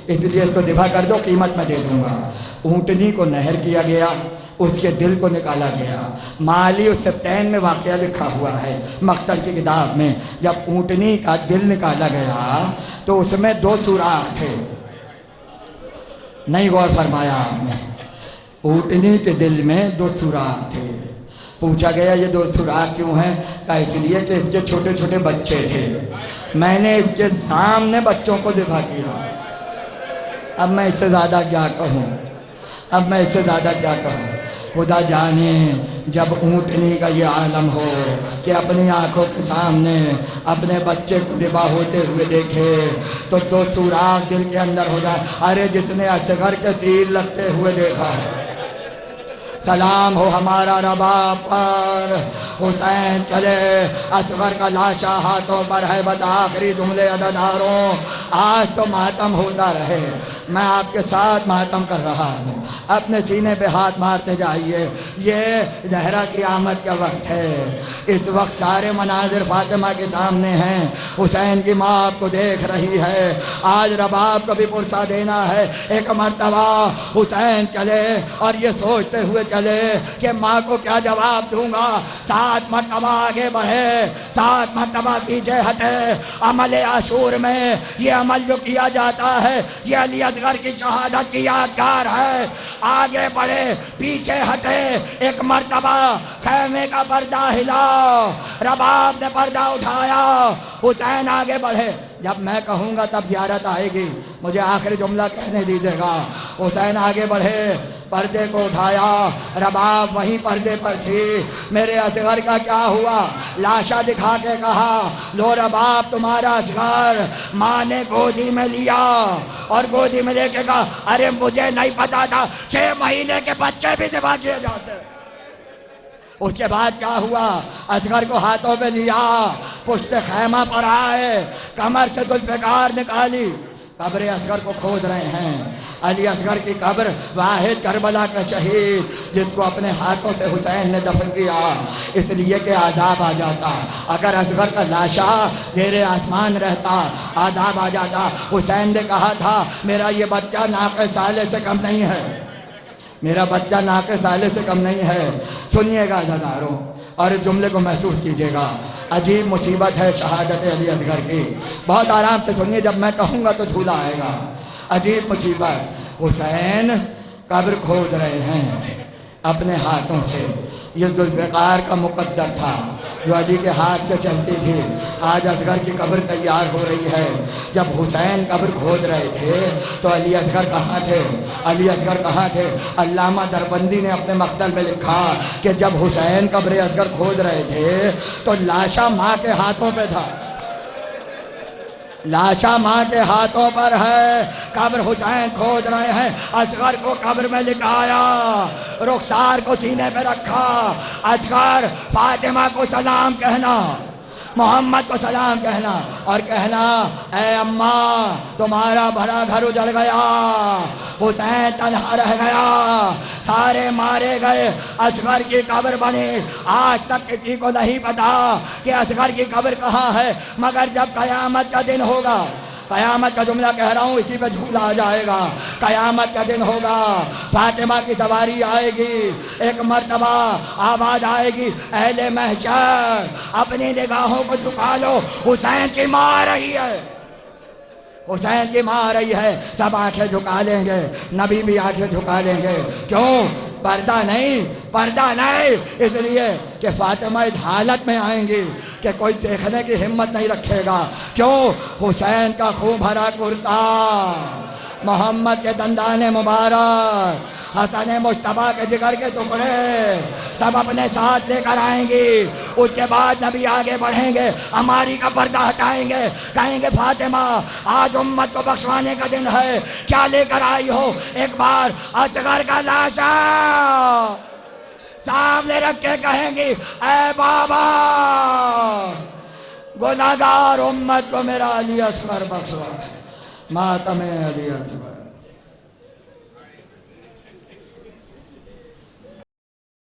Speaker 1: اس لیے اس کو ذبح کر دو، قیمت میں دے دوں گا. اونٹنی کو نہر کیا گیا، اس کے دل کو نکالا گیا. مالی السبتین میں واقعہ لکھا ہوا ہے مقتل کی کتاب میں. جب اونٹنی کا دل نکالا گیا تو اس میں 2 سوراخ تھے. نہیں غور فرمایا آپ نے؟ اونٹنی کے دل میں 2 سوراخ تھے. پوچھا گیا یہ 2 سوراخ کیوں ہیں؟ کہا اس لیے کہ اس کے چھوٹے چھوٹے بچے تھے، میں نے اس کے سامنے بچوں کو ذبح کیا. اب میں اس سے زیادہ کیا کہوں؟ اب میں اس سے زیادہ کیا کہوں؟ خدا جانے جب اونٹنی کا یہ عالم ہو کہ اپنی آنکھوں کے سامنے اپنے بچے کو ذبح ہوتے ہوئے دیکھے تو 2 سوراخ دل کے اندر ہو جائے. ارے جس نے اصغر کے تیر لگتے ہوئے دیکھا ہے، سلام ہو ہمارا رباب پر. حسین چلے، اصغر کا لاشا ہاتھوں پر ہے. بتا آخری جملے عزاداروں، آج تو ماتم ہوتا رہے میں آپ کے ساتھ ماتم کر رہا ہوں، اپنے سینے پہ ہاتھ مارتے جائیے۔ یہ زہرا کی آمد کا وقت ہے، اس وقت سارے مناظر فاطمہ کے سامنے ہیں، حسین کی ماں آپ کو دیکھ رہی ہے۔ آج رباب کو بھی پرسہ دینا ہے۔ ایک مرتبہ حسین چلے اور یہ سوچتے ہوئے چلے کہ ماں کو کیا جواب دوں گا۔ 7 مرتبہ آگے بڑھے، 7 مرتبہ پیچھے ہٹے۔ عمل عاشور میں یہ عمل جو کیا جاتا ہے یہ علی اصغر کی شہادت کی یادگار ہے۔ آگے بڑھے، پیچھے ہٹے، ایک مرتبہ خیمے کا پردہ ہلا، رباب نے پردہ اٹھایا، حسین آگے بڑھے۔ جب میں کہوں گا تب زیارت آئے گی، مجھے آخری جملہ کہنے دیجیے گا۔ حسین آگے بڑھے، پردے کو اٹھایا، رباب وہیں پردے پر تھی۔ میرے اصغر کا کیا ہوا؟ لاشا دکھا کے کہا، لو رباب تمہارا اصغر۔ ماں نے گودی میں لیا اور گودی میں لے کے کہا، ارے مجھے نہیں پتا تھا 6 مہینے کے بچے بھی ذبح کیے جاتے۔ اس کے بعد کیا ہوا؟ اصغر کو ہاتھوں پہ لیا، پشت خیمہ پر آئے، کمر سے ذوالفقار نکالی، قبر اصغر کو کھود رہے ہیں۔ علی اصغر کی قبر، واحد کربلا کا شہید جس کو اپنے ہاتھوں سے حسین نے دفن کیا، اس لیے کہ عذاب آ جاتا۔ اگر اصغر کا لاشا زیر آسمان رہتا عذاب آ جاتا۔ حسین نے کہا تھا میرا یہ بچہ ناقہ سالے سے کم نہیں ہے، میرا بچہ ناقہ سالے سے کم نہیں ہے۔ سنیے گا عزاداروں اور اس جملے کو محسوس کیجیے گا، عجیب مصیبت ہے شہادت علی اصغر کی۔ بہت آرام سے سنیے، جب میں کہوں گا تو جھولا آئے گا۔ عجیب مصیبت، حسین قبر کھود رہے ہیں اپنے ہاتھوں سے۔ یہ ذوالفقار کا مقدر تھا جو علی کے ہاتھ سے چلتی تھی۔ آج اصغر کی قبر تیار ہو رہی ہے۔ جب حسین قبر کھود رہے تھے تو علی اصغر کہاں تھے؟ علی اصغر کہاں تھے؟ علامہ دربندی نے اپنے مقتل میں لکھا کہ جب حسین قبر اصغر کھود رہے تھے تو لاشا ماں کے ہاتھوں پہ تھا، لاشا ماں کے ہاتھوں پر ہے۔ قبر حسین کھود رہے ہیں، اصغر کو قبر میں لٹایا، رخسار کو سینے پہ رکھا۔ اصغر فاطمہ کو سلام کہنا، محمد کو سلام کہنا اور کہنا اے اماں تمہارا بھرا گھر اجڑ گیا، حسین تنہا رہ گیا، سارے مارے گئے، اصغر کی قبر بنی۔ آج تک کسی کو نہیں پتا کہ اصغر کی قبر کہاں ہے، مگر جب قیامت کا دن ہوگا، قیامت کا جملہ کہہ رہا ہوں اسی پہ جھولا آ جائے گا، قیامت کا دن ہوگا، فاطمہ کی سواری آئے گی، ایک مرتبہ آواز آئے گی اہل محشر اپنی نگاہوں کو جھکا لو، حسین کی ماں آ رہی ہے، حسین کی ماں آ رہی ہے۔ سب آنکھیں جھکا لیں گے، نبی بھی آنکھیں جھکا لیں گے۔ کیوں؟ پردہ نہیں، پردہ نہیں، اس لیے کہ فاطمہ اس حالت میں آئیں گی کہ کوئی دیکھنے کی ہمت نہیں رکھے گا۔ کیوں؟ حسین کا خون بھرا کرتا، محمد کے دندان مبارک، حسن مجتبیٰ کے جگر کے ٹکڑے سب اپنے ساتھ لے کر آئیں گی۔ اس کے بعد نبی آگے بڑھیں گے، ہماری کا پردہ ہٹائیں گے، کہیں گے فاطمہ آج امت کو بخشوانے کا دن ہے، کیا لے کر آئی ہو؟ ایک بار اصغر کا لاشا سامنے رکھ کے کہیں گی اے بابا گناہگار امت کو میرا علی اصغر بخشوا، ماتم علی اصغر۔